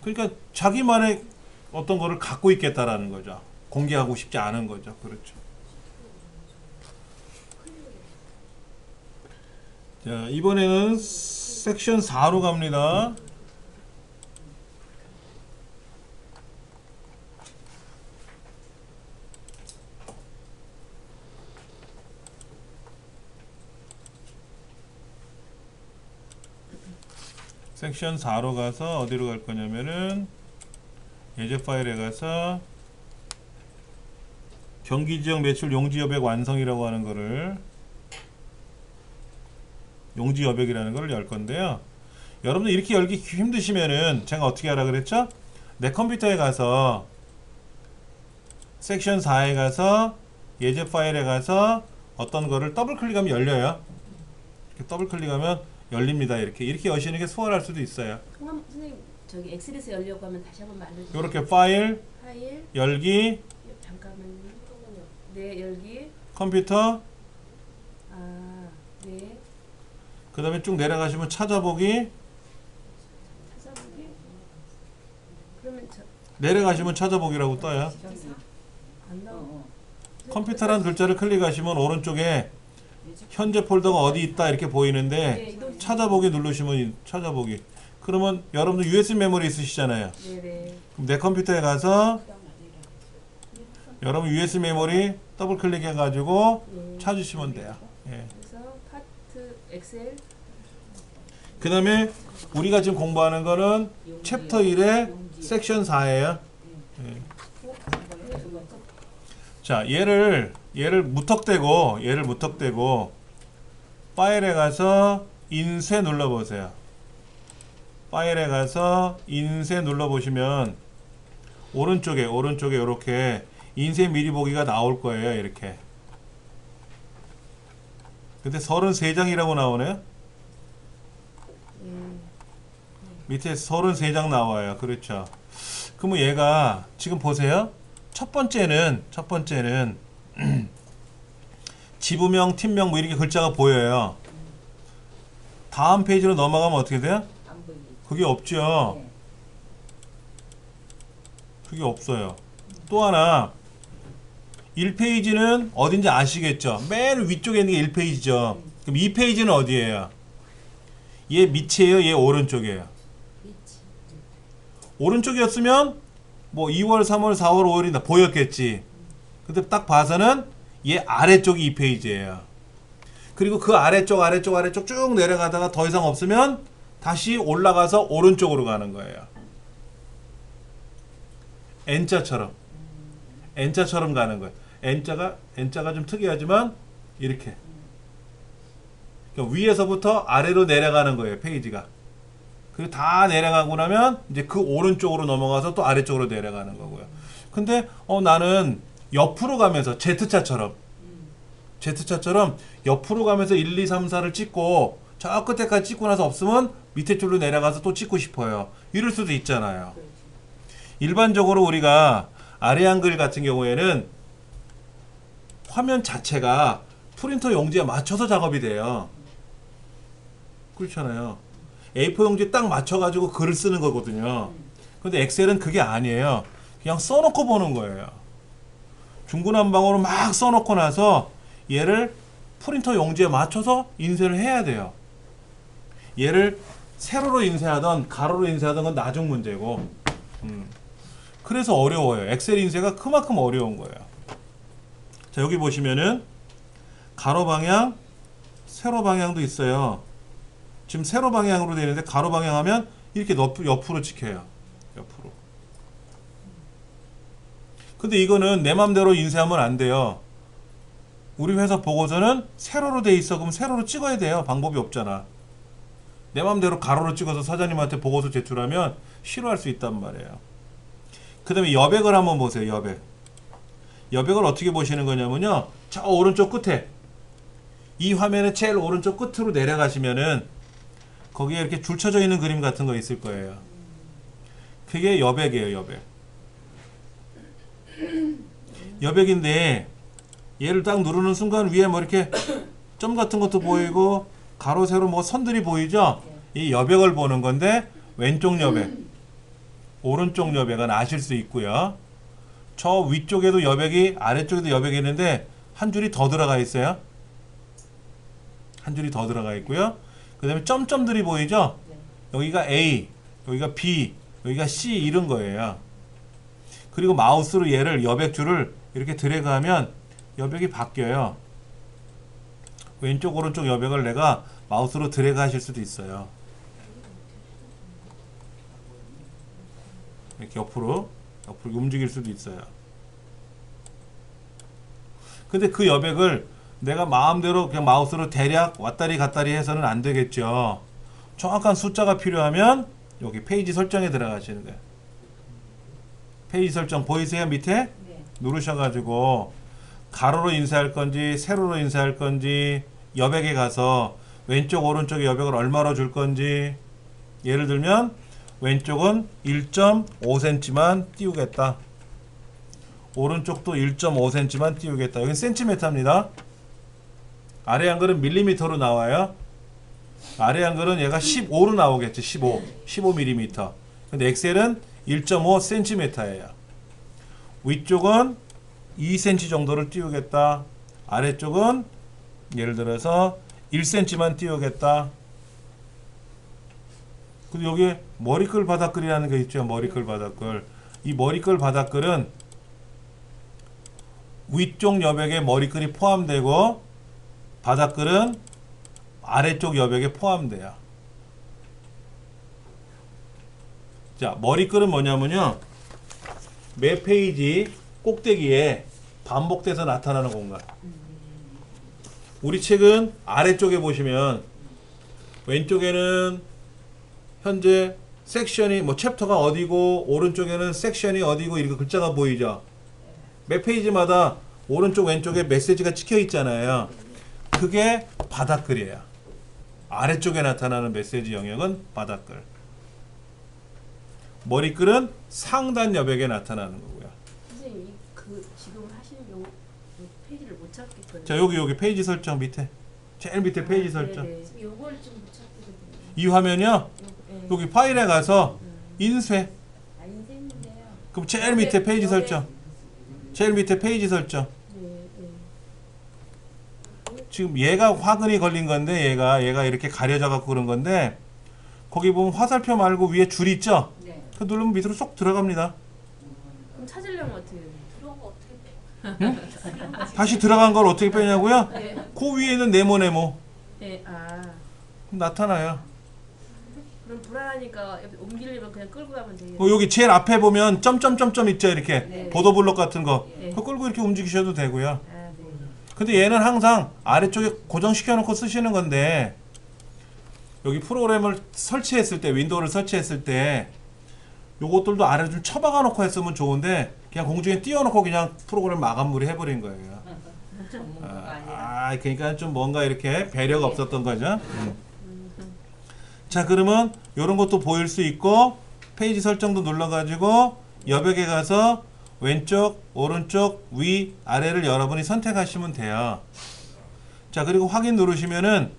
그러니까 자기만의 어떤 거를 갖고 있겠다라는 거죠. 공개하고 싶지 않은 거죠. 그렇죠. 자, 이번에는 섹션 4로 갑니다. 섹션 4로 가서 어디로 갈 거냐면은 예제 파일에 가서 경기지역 매출 용지 여백 완성이라고 하는 거를 용지 여백이라는 거를 열 건데요. 여러분들 이렇게 열기 힘드시면은 제가 어떻게 하라 그랬죠? 내 컴퓨터에 가서 섹션 4에 가서 예제 파일에 가서 어떤 거를 더블 클릭하면 열려요. 이렇게 더블 클릭하면 열립니다. 이렇게 여시는 게 수월할 수도 있어요. 그럼 선생님 저기 엑셀에서 열려고 하면 다시 한번 알려주세요. 이렇게 파일, 열기, 잠깐만요. 네, 열기. 컴퓨터, 네. 그 다음에 쭉 내려가시면 찾아보기, 찾아보기. 그러면 내려가시면 찾아보기라고 떠요. 안 나와. 컴퓨터라는 글자를 클릭하시면 오른쪽에 현재 폴더가 어디 있다 이렇게 보이는데 찾아보기 누르시면 찾아보기. 그러면 여러분들 USB 메모리 있으시잖아요. 네네. 그럼 내 컴퓨터에 가서 여러분 USB 메모리 더블 클릭해 가지고 찾으시면 돼요. 예. 그래서 파트 엑셀. 그 다음에 우리가 지금 공부하는 거는 챕터 1의 섹션 4예요. 예. 자, 얘를 무턱대고 파일에 가서 인쇄 눌러보세요. 파일에 가서 인쇄 눌러보시면 오른쪽에 이렇게 인쇄 미리 보기가 나올 거예요. 이렇게. 근데 33장이라고 나오네요. 밑에 33장 나와요. 그렇죠. 그러면 얘가 지금 보세요. 첫 번째는 지부명, 팀명 뭐 이렇게 글자가 보여요. 다음 페이지로 넘어가면 어떻게 돼요? 그게 없죠. 그게 없어요. 또 하나 1페이지는 어딘지 아시겠죠? 맨 위쪽에 있는 게 1페이지죠. 그럼 2페이지는 어디예요? 얘 밑이에요? 얘 오른쪽이에요? 오른쪽이었으면 뭐 2월, 3월, 4월, 5월이 보였겠지. 근데 딱 봐서는 얘 아래쪽이 2페이지예요. 그리고 그 아래쪽 쭉 내려가다가 더 이상 없으면 다시 올라가서 오른쪽으로 가는 거예요. N자처럼 가는 거예요. N자가 좀 특이하지만 이렇게 그러니까 위에서부터 아래로 내려가는 거예요. 페이지가. 그리고 다 내려가고 나면 이제 그 오른쪽으로 넘어가서 또 아래쪽으로 내려가는 거고요. 근데 나는 옆으로 가면서 Z차처럼 옆으로 가면서 1, 2, 3, 4를 찍고 저 끝에까지 찍고 나서 없으면 밑에 줄로 내려가서 또 찍고 싶어요. 이럴 수도 있잖아요. 일반적으로 우리가 아래 한글 같은 경우에는 화면 자체가 프린터 용지에 맞춰서 작업이 돼요. 그렇잖아요. A4 용지에 딱 맞춰가지고 글을 쓰는 거거든요. 근데 엑셀은 그게 아니에요. 그냥 써놓고 보는 거예요. 중구난방으로 막 써놓고 나서 얘를 프린터 용지에 맞춰서 인쇄를 해야 돼요. 얘를 세로로 인쇄하던 가로로 인쇄하던 건 나중 문제고. 그래서 어려워요. 엑셀 인쇄가 그만큼 어려운 거예요. 자, 여기 보시면은 가로 방향, 세로 방향도 있어요. 지금 세로 방향으로 되어 있는데 가로 방향 하면 이렇게 옆으로 찍혀요. 옆으로. 근데 이거는 내 맘대로 인쇄하면 안 돼요. 우리 회사 보고서는 세로로 돼 있어. 그럼 세로로 찍어야 돼요. 방법이 없잖아. 내 맘대로 가로로 찍어서 사장님한테 보고서 제출하면 싫어할 수 있단 말이에요. 그 다음에 여백을 한번 보세요. 여백. 여백을 어떻게 보시는 거냐면요. 저 오른쪽 끝에 이 화면의 제일 오른쪽 끝으로 내려가시면은 거기에 이렇게 줄 쳐져 있는 그림 같은 거 있을 거예요. 그게 여백이에요. 여백. 여백인데 얘를 딱 누르는 순간 위에 뭐 이렇게 점 같은 것도 보이고 가로 세로 뭐 선들이 보이죠? 이 여백을 보는 건데 왼쪽 여백, 오른쪽 여백은 아실 수 있고요. 저 위쪽에도 여백이 아래쪽에도 여백이 있는데 한 줄이 더 들어가 있어요. 한 줄이 더 들어가 있고요. 그 다음에 점점들이 보이죠? 여기가 A, 여기가 B, 여기가 C 이런 거예요. 그리고 마우스로 얘를 여백줄을 이렇게 드래그하면 여백이 바뀌어요. 왼쪽 오른쪽 여백을 내가 마우스로 드래그 하실 수도 있어요. 이렇게 옆으로 움직일 수도 있어요. 근데 그 여백을 내가 마음대로 그냥 마우스로 대략 왔다리 갔다리 해서는 안 되겠죠. 정확한 숫자가 필요하면 여기 페이지 설정에 들어가시는 거예요. 페이지 설정 보이세요? 밑에? 네. 누르셔가지고 가로로 인쇄할 건지 세로로 인쇄할 건지 여백에 가서 왼쪽 오른쪽 여백을 얼마로 줄 건지, 예를 들면 왼쪽은 1.5cm만 띄우겠다. 오른쪽도 1.5cm만 띄우겠다. 여기는 센티미터입니다. 아래 한글은 밀리미터로 나와요. 아래 한글은 얘가 15로 나오겠지. 15mm. 근데 엑셀은 1.5cm예요. 위쪽은 2cm 정도를 띄우겠다. 아래쪽은 예를 들어서 1cm만 띄우겠다. 그리고 여기 머리글 바닥글이라는 게 있죠. 머리글 바닥글. 이 머리글 바닥글은 위쪽 여백에 머리글이 포함되고 바닥글은 아래쪽 여백에 포함돼요. 자, 머리글은 뭐냐면요. 매 페이지 꼭대기에 반복돼서 나타나는 공간. 우리 책은 아래쪽에 보시면 왼쪽에는 현재 섹션이 뭐 챕터가 어디고 오른쪽에는 섹션이 어디고 이렇게 글자가 보이죠. 매 페이지마다 오른쪽 왼쪽에 메시지가 찍혀 있잖아요. 그게 바닥글이에요. 아래쪽에 나타나는 메시지 영역은 바닥글. 머리글은 상단 여백에 나타나는 거고요. 선생님 그 지금 하시는 요 페이지를 못 찾겠거든요. 자, 여기 페이지 설정 밑에 제일 밑에 페이지 설정. 네네. 지금 요걸 좀 못 찾거든요. 이 화면이요. 네. 여기 파일에 가서 인쇄. 아, 인쇄인데요. 그럼 제일 밑에 페이지 설정. 제일 밑에 페이지 설정. 네, 네. 지금 얘가 화근이 걸린 건데 얘가 이렇게 가려져 갖고 그런 건데 거기 보면 화살표 말고 위에 줄 있죠? 네. 그 누르면 밑으로 쏙 들어갑니다. 그럼 찾으려면 어떻게 해요? 들어온 거 어떻게 빼요? 다시 들어간 걸 어떻게 빼냐고요? 네. 그 위에는 네모 네. 아. 나타나요. 그럼 불안하니까 옮기려면 그냥 끌고 가면 되겠네요. 여기 제일 앞에 보면 점점점점 있죠, 이렇게 네. 보도블록 같은 거. 네. 그거 끌고 이렇게 움직이셔도 되고요. 아, 네. 근데 얘는 항상 아래쪽에 고정시켜 놓고 쓰시는 건데 여기 프로그램을 설치했을 때, 윈도우를 설치했을 때 요것들도 아래로 좀 처박아 놓고 했으면 좋은데 그냥 공중에 띄워 놓고 그냥 프로그램 마감물이 해버린 거예요. 전문가가 아니라. 그러니까 좀 뭔가 이렇게 배려가 없었던 거죠. 자, 그러면 이런 것도 보일 수 있고 페이지 설정도 눌러가지고 여백에 가서 왼쪽, 오른쪽, 위, 아래를 여러분이 선택하시면 돼요. 자, 그리고 확인 누르시면은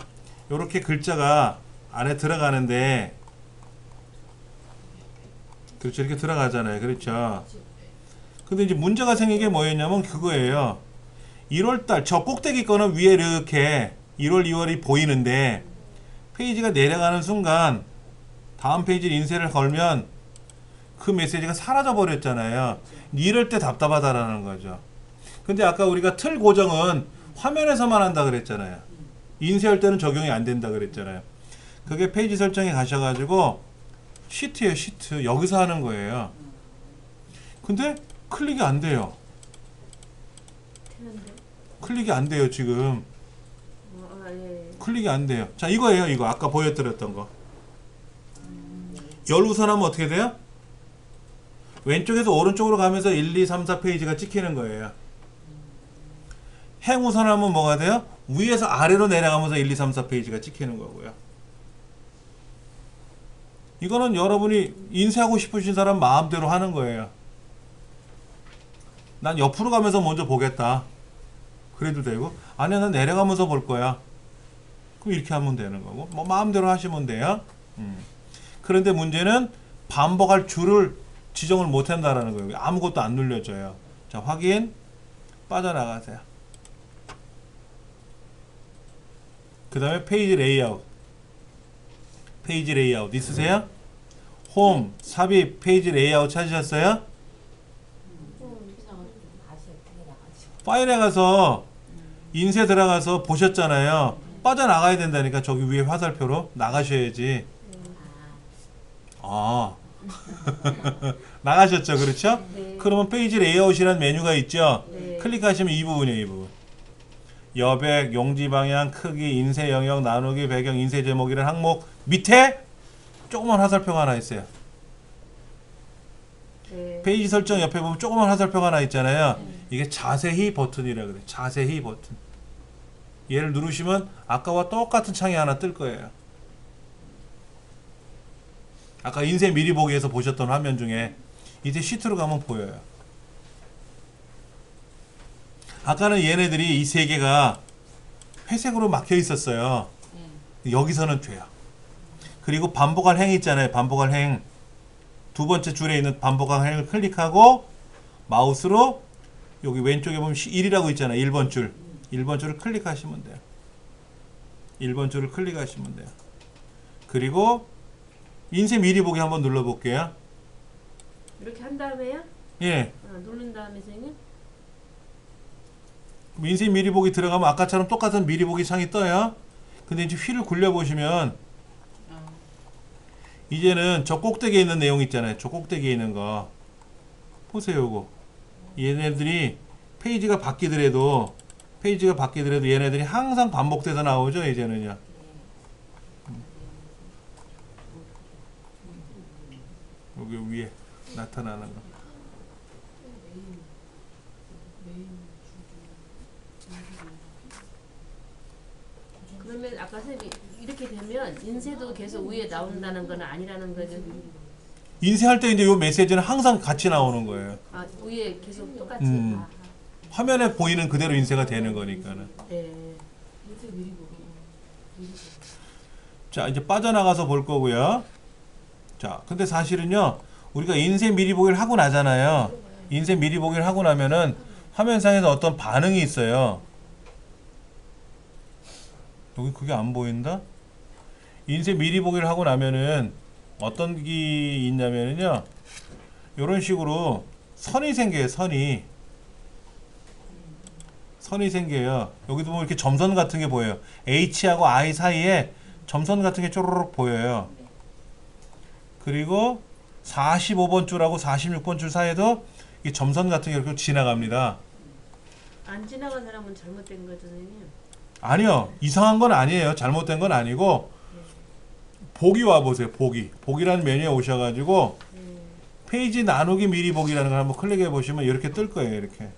이렇게 글자가 안에 들어가는데 그렇죠. 이렇게 들어가잖아요. 그렇죠. 근데 이제 문제가 생긴 게 뭐였냐면 그거예요. 1월달 저 꼭대기 거는 위에 이렇게 1월, 2월이 보이는데 페이지가 내려가는 순간 다음 페이지를 인쇄를 걸면 그 메시지가 사라져 버렸잖아요. 이럴 때 답답하다라는 거죠. 근데 아까 우리가 틀 고정은 화면에서만 한다 그랬잖아요. 인쇄할 때는 적용이 안 된다 그랬잖아요. 그게 페이지 설정에 가셔가지고 시트예요. 시트 여기서 하는 거예요. 근데 클릭이 안 돼요. 되는데. 클릭이 안 돼요 지금. 예. 클릭이 안 돼요. 자 이거예요. 이거 아까 보여드렸던 거. 열 우선하면 어떻게 돼요? 왼쪽에서 오른쪽으로 가면서 1, 2, 3, 4페이지가 찍히는 거예요. 행 우선하면 뭐가 돼요? 위에서 아래로 내려가면서 1, 2, 3, 4페이지가 찍히는 거고요. 이거는 여러분이 인쇄하고 싶으신 사람 마음대로 하는 거예요. 난 옆으로 가면서 먼저 보겠다. 그래도 되고, 아니야 난 내려가면서 볼 거야. 그럼 이렇게 하면 되는 거고, 뭐 마음대로 하시면 돼요. 그런데 문제는 반복할 줄을 지정을 못 한다라는 거예요. 아무것도 안 눌려져요. 자, 확인. 빠져나가세요. 그 다음에 페이지 레이아웃. 페이지 레이아웃 있으세요? 홈, 삽입, 페이지 레이아웃 찾으셨어요? 파일에 가서 인쇄 들어가서 보셨잖아요. 빠져나가야 된다니까. 저기 위에 화살표로 나가셔야지. 아 나가셨죠. 그렇죠? 네. 그러면 페이지 레이아웃이라는 메뉴가 있죠. 네. 클릭하시면 이 부분이에요. 이 부분. 여백, 용지 방향, 크기, 인쇄 영역, 나누기, 배경, 인쇄 제목이라는 항목 밑에 조그만 화살표가 하나 있어요. 네. 페이지 설정 옆에 보면 조그만 화살표가 하나 있잖아요. 이게 자세히 버튼이라 그래요. 자세히 버튼. 얘를 누르시면 아까와 똑같은 창이 하나 뜰 거예요. 아까 인쇄 미리 보기에서 보셨던 화면 중에 이제 시트로 가면 보여요. 아까는 얘네들이 이 세 개가 회색으로 막혀 있었어요. 여기서는 돼요. 그리고 반복할 행 있잖아요. 반복할 행. 두 번째 줄에 있는 반복할 행을 클릭하고 마우스로 여기 왼쪽에 보면 1이라고 있잖아요. 1번 줄. 1번 줄을 클릭하시면 돼요. 1번 줄을 클릭하시면 돼요. 그리고 인쇄 미리 보기 한번 눌러볼게요. 이렇게 한 다음에요? 예. 누른 다음에 선생님? 인쇄 미리 보기 들어가면 아까처럼 똑같은 미리 보기 창이 떠요. 근데 이제 휠을 굴려보시면 이제는 저 꼭대기에 있는 내용 있잖아요. 저 꼭대기에 있는 거 보세요. 요거 얘네들이 페이지가 바뀌더라도 얘네들이 항상 반복돼서 나오죠. 이제는요. 여기 위에 나타나는 거. 그러면 아까 선생님이 이렇게 되면 인쇄도 계속 위에 나온다는 건 아니라는 거죠? 인쇄할 때 이제 요 메시지는 항상 같이 나오는 거예요. 아, 위에 계속 똑같이? 아, 화면에 보이는 그대로 인쇄가 되는 거니까는. 네. 자, 이제 빠져나가서 볼 거고요. 자, 근데 사실은요, 우리가 인쇄 미리 보기를 하고 나잖아요. 인쇄 미리 보기를 하고 나면은 화면상에서 어떤 반응이 있어요. 여기 그게 안 보인다? 인쇄 미리 보기를 하고 나면은 어떤 게 있냐면은요, 이런 식으로 선이 생겨요. 선이 생겨요. 여기도 보면 이렇게 점선 같은 게 보여요. H하고 I 사이에 점선 같은 게 쪼르륵 보여요. 그리고 45번 줄하고 46번 줄 사이에도 이 점선 같은 게 이렇게 지나갑니다. 안 지나간 사람은 잘못된 거죠, 선생님? 아니요. 이상한 건 아니에요. 잘못된 건 아니고 보기 와보세요. 보기라는 메뉴에 오셔가지고 페이지 나누기 미리 보기라는 걸 한번 클릭해 보시면 이렇게 뜰 거예요. 이렇게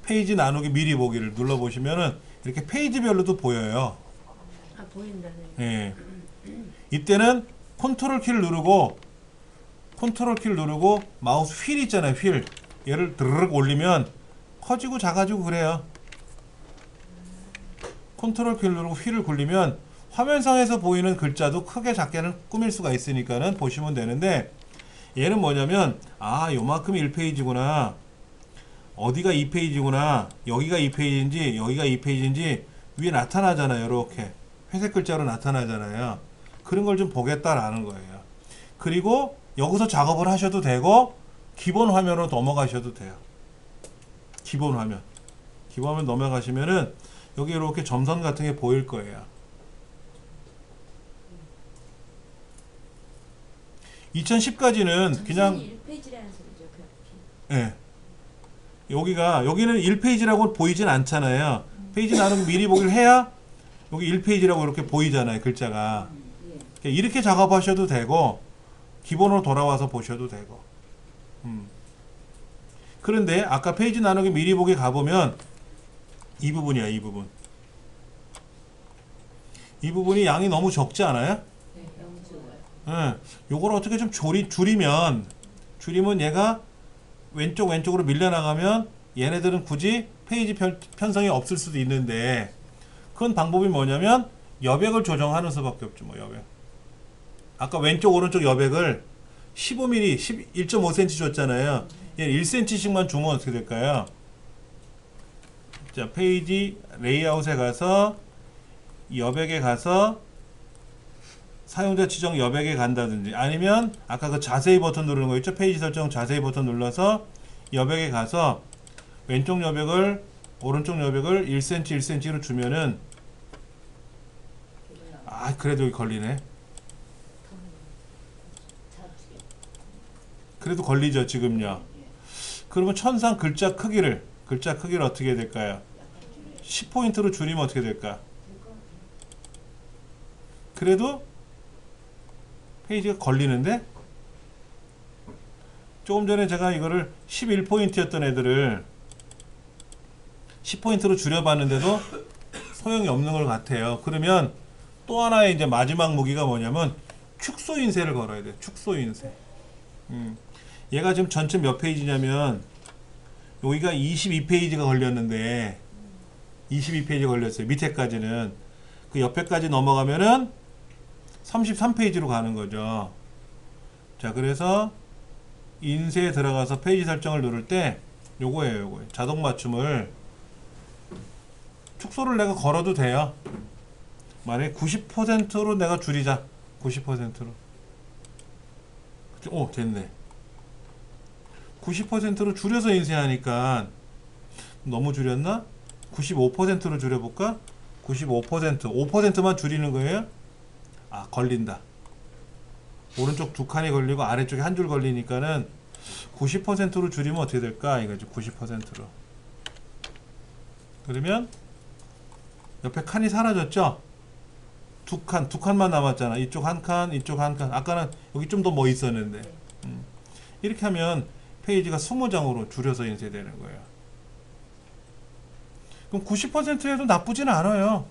페이지 나누기 미리 보기를 눌러보시면은 이렇게 페이지별로도 보여요. 아, 보인다. 네. 예. 이때는 컨트롤 키를 누르고 마우스 휠 있잖아요. 휠. 얘를 드르륵 올리면 커지고 작아지고 그래요. 컨트롤 키를 누르고 휠을 굴리면 화면상에서 보이는 글자도 크게 작게는 꾸밀 수가 있으니까는 보시면 되는데, 얘는 뭐냐면 요만큼이 1페이지구나, 어디가 2페이지구나, 여기가 2페이지인지 여기가 2페이지인지 위에 나타나잖아요. 이렇게 회색 글자로 나타나잖아요. 그런 걸 좀 보겠다라는 거예요. 그리고 여기서 작업을 하셔도 되고 기본 화면으로 넘어가셔도 돼요. 기본 화면 넘어가시면은 여기 이렇게 점선 같은 게 보일 거예요. 2010까지는 그냥 1페이지라는 소리죠. 예. 여기는 1페이지라고 보이진 않잖아요. 페이지 나누기 미리 보기를 해야 여기 1페이지라고 이렇게 보이잖아요. 글자가. 이렇게 작업하셔도 되고 기본으로 돌아와서 보셔도 되고. 그런데 아까 페이지 나누기 미리 보기 가보면 이 부분이야. 이 부분. 이 부분이 양이 너무 적지 않아요? 네, 너무 좋아요. 예. 요걸 어떻게 좀 줄이면 얘가 왼쪽으로 밀려나가면 얘네들은 굳이 페이지 편성이 없을 수도 있는데, 그건 방법이 뭐냐면 여백을 조정하는 수밖에 없죠. 여백. 아까 왼쪽 오른쪽 여백을 15mm 1.5cm 줬잖아요. 얘는 1cm씩만 주면 어떻게 될까요? 자, 페이지 레이아웃에 가서 여백에 가서 사용자 지정 여백에 간다든지, 아니면 아까 그 자세히 버튼 누르는 거 있죠? 페이지 설정 자세히 버튼 눌러서 여백에 가서 왼쪽 여백을 오른쪽 여백을 1cm 1cm로 주면은, 그래도 여기 걸리네. 그래도 걸리죠 지금요. 그러면 천상 글자 크기를 어떻게 해야 될까요? 10포인트로 줄이면 어떻게 될까? 그래도 페이지가 걸리는데, 조금 전에 제가 이거를 11포인트였던 애들을 10포인트로 줄여봤는데도 소용이 없는 것 같아요. 그러면 또 하나의 이제 마지막 무기가 뭐냐면 축소 인쇄를 걸어야 돼요. 축소 인쇄. 얘가 지금 전체 몇 페이지냐면 여기가 22페이지가 걸렸는데 22페이지 걸렸어요. 밑에까지는. 그 옆에까지 넘어가면은 33페이지로 가는 거죠. 자, 그래서 인쇄에 들어가서 페이지 설정을 누를 때 요거예요. 자동 맞춤을 축소를 내가 걸어도 돼요. 만약에 90%로 내가 줄이자. 90%로. 오, 됐네. 90%로 줄여서 인쇄하니까 너무 줄였나? 95%로 줄여볼까? 95%, 5%만 줄이는 거예요? 걸린다. 오른쪽 두 칸이 걸리고 아래쪽에 한 줄 걸리니까는 90%로 줄이면 어떻게 될까? 이거죠. 90%로. 그러면 옆에 칸이 사라졌죠? 두 칸만 남았잖아. 이쪽 한 칸, 이쪽 한 칸. 아까는 여기 좀 더 뭐 있었는데. 이렇게 하면 페이지가 20장으로 줄여서 인쇄되는 거예요. 그럼 90%에도 나쁘지는 않아요.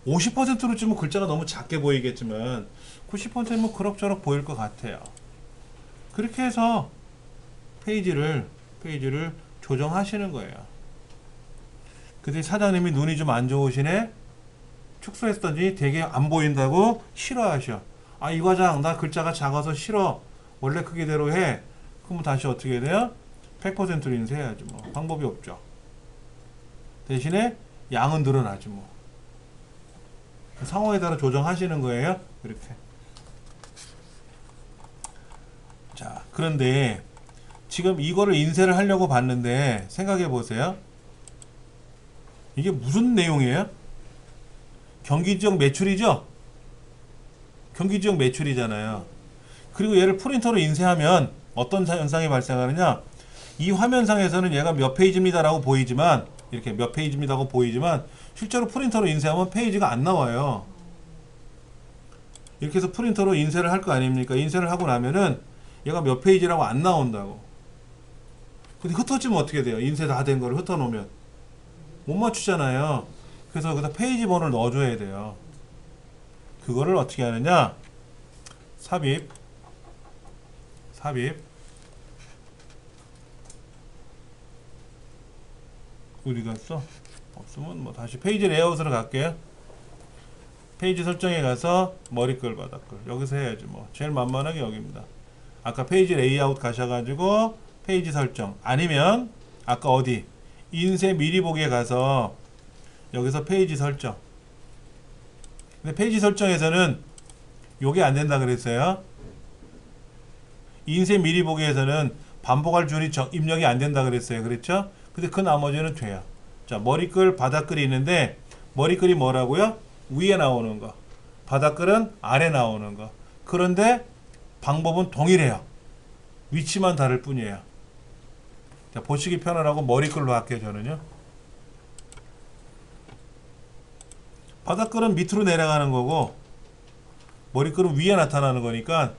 50%로 주면 글자가 너무 작게 보이겠지만 90%는 뭐 그럭저럭 보일 것 같아요. 그렇게 해서 페이지를 조정하시는 거예요. 근데 사장님이 눈이 좀 안 좋으시네? 축소했더니 되게 안 보인다고 싫어하셔. 이 과장 나 글자가 작아서 싫어. 원래 크기대로 해. 그럼 다시 어떻게 해야 돼요? 100%로 인쇄해야지 뭐. 방법이 없죠. 대신에 양은 늘어나지 뭐. 상황에 따라 조정하시는 거예요. 이렇게. 자, 그런데 지금 이거를 인쇄를 하려고 봤는데 생각해 보세요. 이게 무슨 내용이에요? 경기지역 매출이죠? 경기지역 매출이잖아요. 그리고 얘를 프린터로 인쇄하면 어떤 현상이 발생하느냐? 이 화면상에서는 얘가 몇 페이지입니다라고 보이지만, 이렇게 몇 페이지입니다고 보이지만 실제로 프린터로 인쇄하면 페이지가 안 나와요. 이렇게 해서 프린터로 인쇄를 할 거 아닙니까? 인쇄를 하고 나면은 얘가 몇 페이지라고 안 나온다고. 근데 흩어지면 어떻게 돼요? 인쇄 다 된 거를 흩어놓으면 못 맞추잖아요. 그래서 여기다 페이지 번호를 넣어줘야 돼요. 그거를 어떻게 하느냐? 삽입 어디 갔어? 없으면 뭐 다시 페이지 레이아웃으로 갈게요. 페이지 설정에 가서 머리글 바닥글 여기서 해야지 뭐. 제일 만만하게 여기입니다. 아까 페이지 레이아웃 가셔가지고 페이지 설정, 아니면 아까 어디 인쇄 미리 보기에 가서 여기서 페이지 설정. 근데 페이지 설정에서는 요게 안 된다 그랬어요. 인쇄 미리 보기에서는 반복할 줄이 입력이 안 된다 그랬어요. 그랬죠? 근데 그 나머지는 돼요. 자, 머리글 바닥글이 있는데 머리글이 뭐라고요? 위에 나오는 거, 바닥글은 아래 나오는 거. 그런데 방법은 동일해요. 위치만 다를 뿐이에요. 자, 보시기 편하라고 머리글로 할게요. 저는요. 바닥글은 밑으로 내려가는 거고 머리글은 위에 나타나는 거니까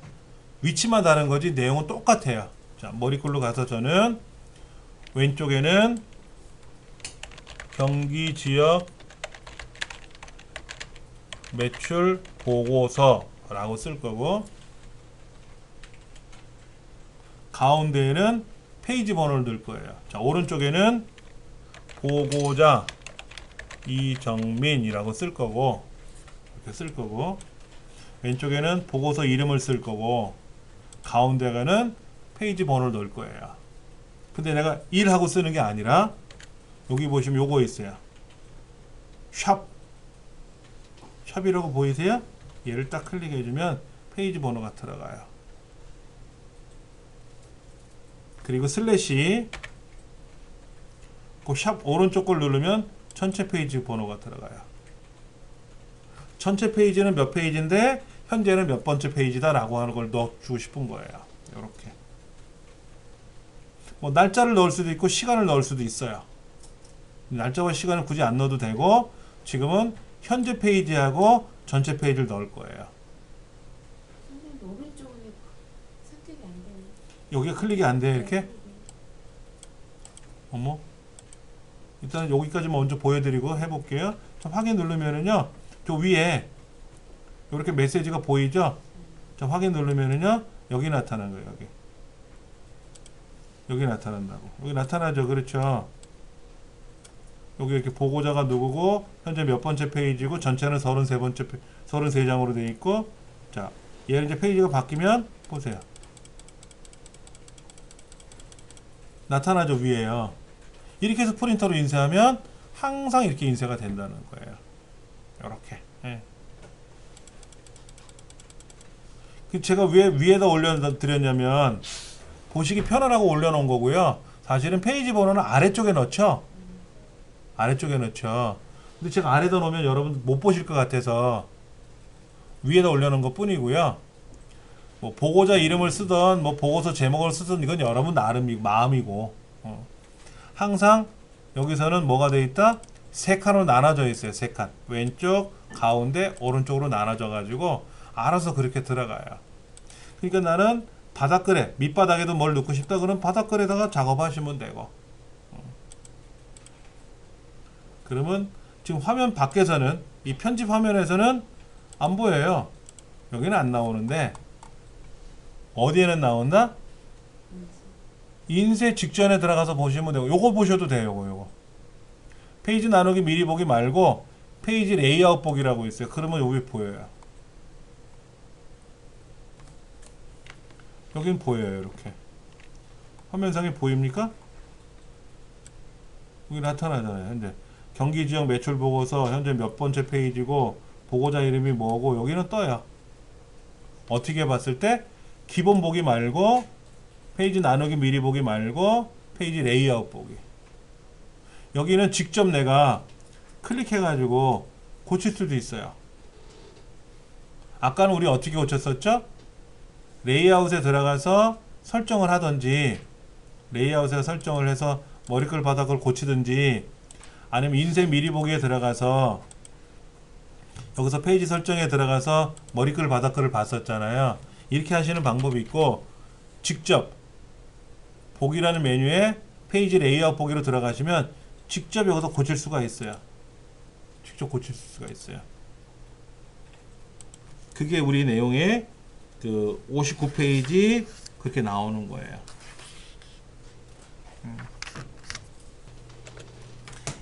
위치만 다른 거지 내용은 똑같아요. 자, 머리글로 가서 저는 왼쪽에는 경기 지역 매출 보고서라고 쓸 거고, 가운데에는 페이지 번호를 넣을 거예요. 자, 오른쪽에는 보고자 이정민이라고 쓸 거고, 이렇게 쓸 거고, 왼쪽에는 보고서 이름을 쓸 거고, 가운데가는 페이지 번호를 넣을 거예요. 근데 내가 1하고 쓰는 게 아니라 여기 보시면 요거 있어요. 샵이라고 보이세요? 얘를 딱 클릭해주면 페이지 번호가 들어가요. 그리고 슬래시 그 샵 오른쪽 걸 누르면 전체 페이지 번호가 들어가요. 전체 페이지는 몇 페이지인데 현재는 몇 번째 페이지다 라고 하는 걸 넣어주고 싶은 거예요. 이렇게 뭐 날짜를 넣을 수도 있고 시간을 넣을 수도 있어요. 날짜와 시간은 굳이 안 넣어도 되고, 지금은 현재 페이지하고 전체 페이지를 넣을 거예요. 선생님 오른쪽에 선택이 안 되네. 여기가 클릭이 안 돼요. 이렇게? 어머, 일단 여기까지 먼저 보여드리고 해볼게요. 자, 확인 누르면은요, 저 위에 이렇게 메시지가 보이죠? 자, 확인 누르면은요, 여기 나타난 거예요. 여기 나타난다고. 여기 나타나죠. 그렇죠? 여기 이렇게 보고자가 누구고 현재 몇 번째 페이지고 전체는 33번째 33장으로 되어 있고, 자, 얘는 이제 페이지가 바뀌면 보세요. 나타나죠. 위에요. 이렇게 해서 프린터로 인쇄하면 항상 이렇게 인쇄가 된다는 거예요. 이렇게. 예. 제가 왜 위에다 올려드렸냐면 보시기 편하라고 올려놓은 거고요. 사실은 페이지 번호는 아래쪽에 넣죠. 아래쪽에 넣죠. 근데 제가 아래다 놓으면 여러분 못 보실 것 같아서 위에다 올려놓은 것 뿐이고요. 뭐 보고자 이름을 쓰던 뭐 보고서 제목을 쓰던 이건 여러분 나름 마음이고, 항상 여기서는 뭐가 되어 있다? 세 칸으로 나눠져 있어요. 세 칸. 왼쪽, 가운데, 오른쪽으로 나눠져 가지고 알아서 그렇게 들어가요. 그러니까 나는 바닥글에, 밑바닥에도 뭘 넣고 싶다 그러면 바닥글에다가 작업하시면 되고, 그러면 지금 화면 밖에서는, 이 편집 화면에서는 안 보여요. 여기는 안 나오는데 어디에는 나온다? 인쇄 직전에 들어가서 보시면 되고, 요거 보셔도 돼요. 요거 페이지 나누기 미리 보기 말고 페이지 레이아웃 보기라고 있어요. 그러면 여기 보여요. 여긴 보여요. 이렇게 화면상에 보입니까? 여기 나타나잖아요. 현재 경기지역 매출 보고서 현재 몇 번째 페이지고 보고자 이름이 뭐고 여기는 떠요. 어떻게 봤을 때 기본 보기 말고 페이지 나누기 미리 보기 말고 페이지 레이아웃 보기. 여기는 직접 내가 클릭해 가지고 고칠 수도 있어요. 아까는 우리 어떻게 고쳤었죠? 레이아웃에 들어가서 설정을 하든지, 레이아웃에 설정을 해서 머리글 바닥을 고치든지, 아니면 인쇄 미리 보기에 들어가서 여기서 페이지 설정에 들어가서 머리글 바닥글을 봤었잖아요. 이렇게 하시는 방법이 있고, 직접 보기라는 메뉴에 페이지 레이아웃 보기로 들어가시면 직접 여기서 고칠 수가 있어요. 직접 고칠 수가 있어요. 그게 우리 내용의 그 59페이지 그렇게 나오는 거예요.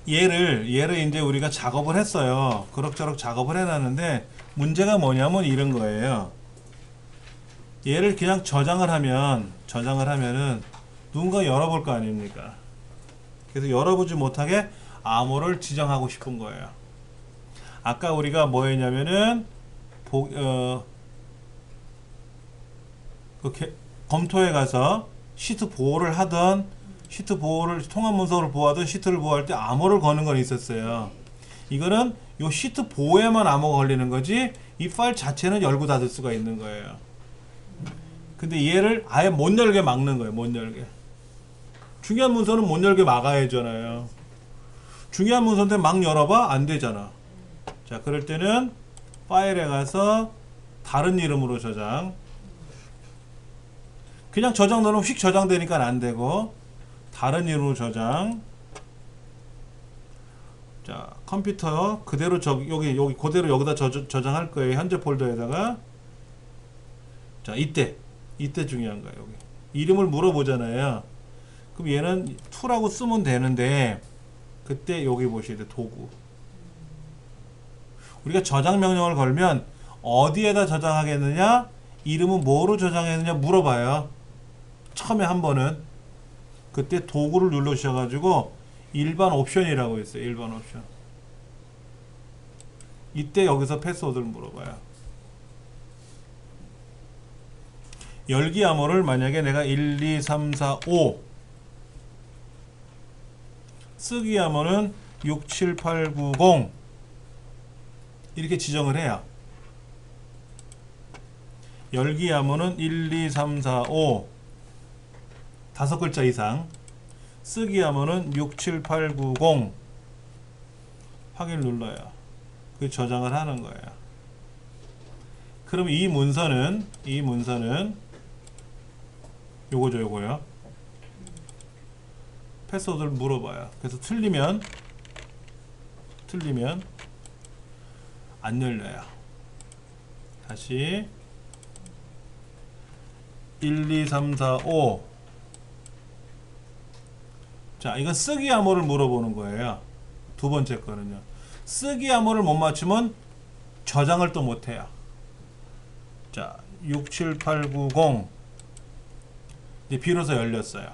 얘를 이제 우리가 작업을 했어요. 그럭저럭 작업을 해놨는데 문제가 뭐냐면 이런 거예요. 얘를 그냥 저장을 하면은 누군가 열어볼 거 아닙니까? 그래서 열어보지 못하게 암호를 지정하고 싶은 거예요. 아까 우리가 뭐 했냐면은 검토에 가서 시트 보호를 하던 시트 보호를 통합 문서를 보호하던 시트를 보호할 때 암호를 거는 건 있었어요. 이거는 요 시트 보호에만 암호가 걸리는 거지 이 파일 자체는 열고 닫을 수가 있는 거예요. 근데 얘를 아예 못 열게 막는 거예요. 못 열게. 중요한 문서는 못 열게 막아야 하잖아요. 중요한 문서인데 막 열어봐? 안 되잖아. 자, 그럴 때는 파일에 가서 다른 이름으로 저장. 그냥 저장 넣으면 휙 저장되니까 안 되고 다른 이름으로 저장. 자, 컴퓨터 그대로 여기 그대로 여기다 저장할 거예요. 현재 폴더에다가. 자, 이때 중요한 거예요. 여기 이름을 물어보잖아요. 그럼 얘는 2라고 쓰면 되는데 그때 여기 보셔야 돼. 도구. 우리가 저장 명령을 걸면 어디에다 저장하겠느냐, 이름은 뭐로 저장했느냐 물어봐요. 처음에 한 번은. 그때 도구를 누르셔가지고 일반 옵션이라고 있어요. 일반 옵션. 이때 여기서 패스워드를 물어봐요. 열기 암호를 만약에 내가 1, 2, 3, 4, 5 쓰기 암호는 6, 7, 8, 9, 0 이렇게 지정을 해요. 열기 암호는 1, 2, 3, 4, 5 5글자 이상. 쓰기 암호는 6, 7, 8, 9, 0 확인 눌러요. 그 저장을 하는 거예요. 그럼 이 문서는 요거요. 패스워드를 물어봐요. 그래서 틀리면 안 열려요. 다시 1, 2, 3, 4, 5. 자, 이건 쓰기 암호를 물어보는 거예요. 두 번째 거는요. 쓰기 암호를 못 맞추면 저장을 또 못해요. 자, 6, 7, 8, 9, 0 이제 비로소 열렸어요.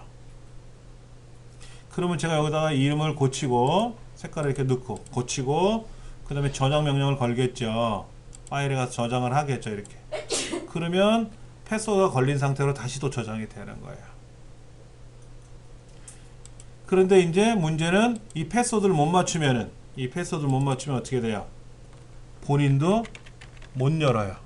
그러면 제가 여기다가 이름을 고치고 색깔을 이렇게 넣고 고치고 그 다음에 저장 명령을 걸겠죠. 파일에 가서 저장을 하겠죠. 이렇게. 그러면 패스워드가 걸린 상태로 다시 또 저장이 되는 거예요. 그런데 이제 문제는 이 패스워드를 못 맞추면은 어떻게 돼요? 본인도 못 열어요.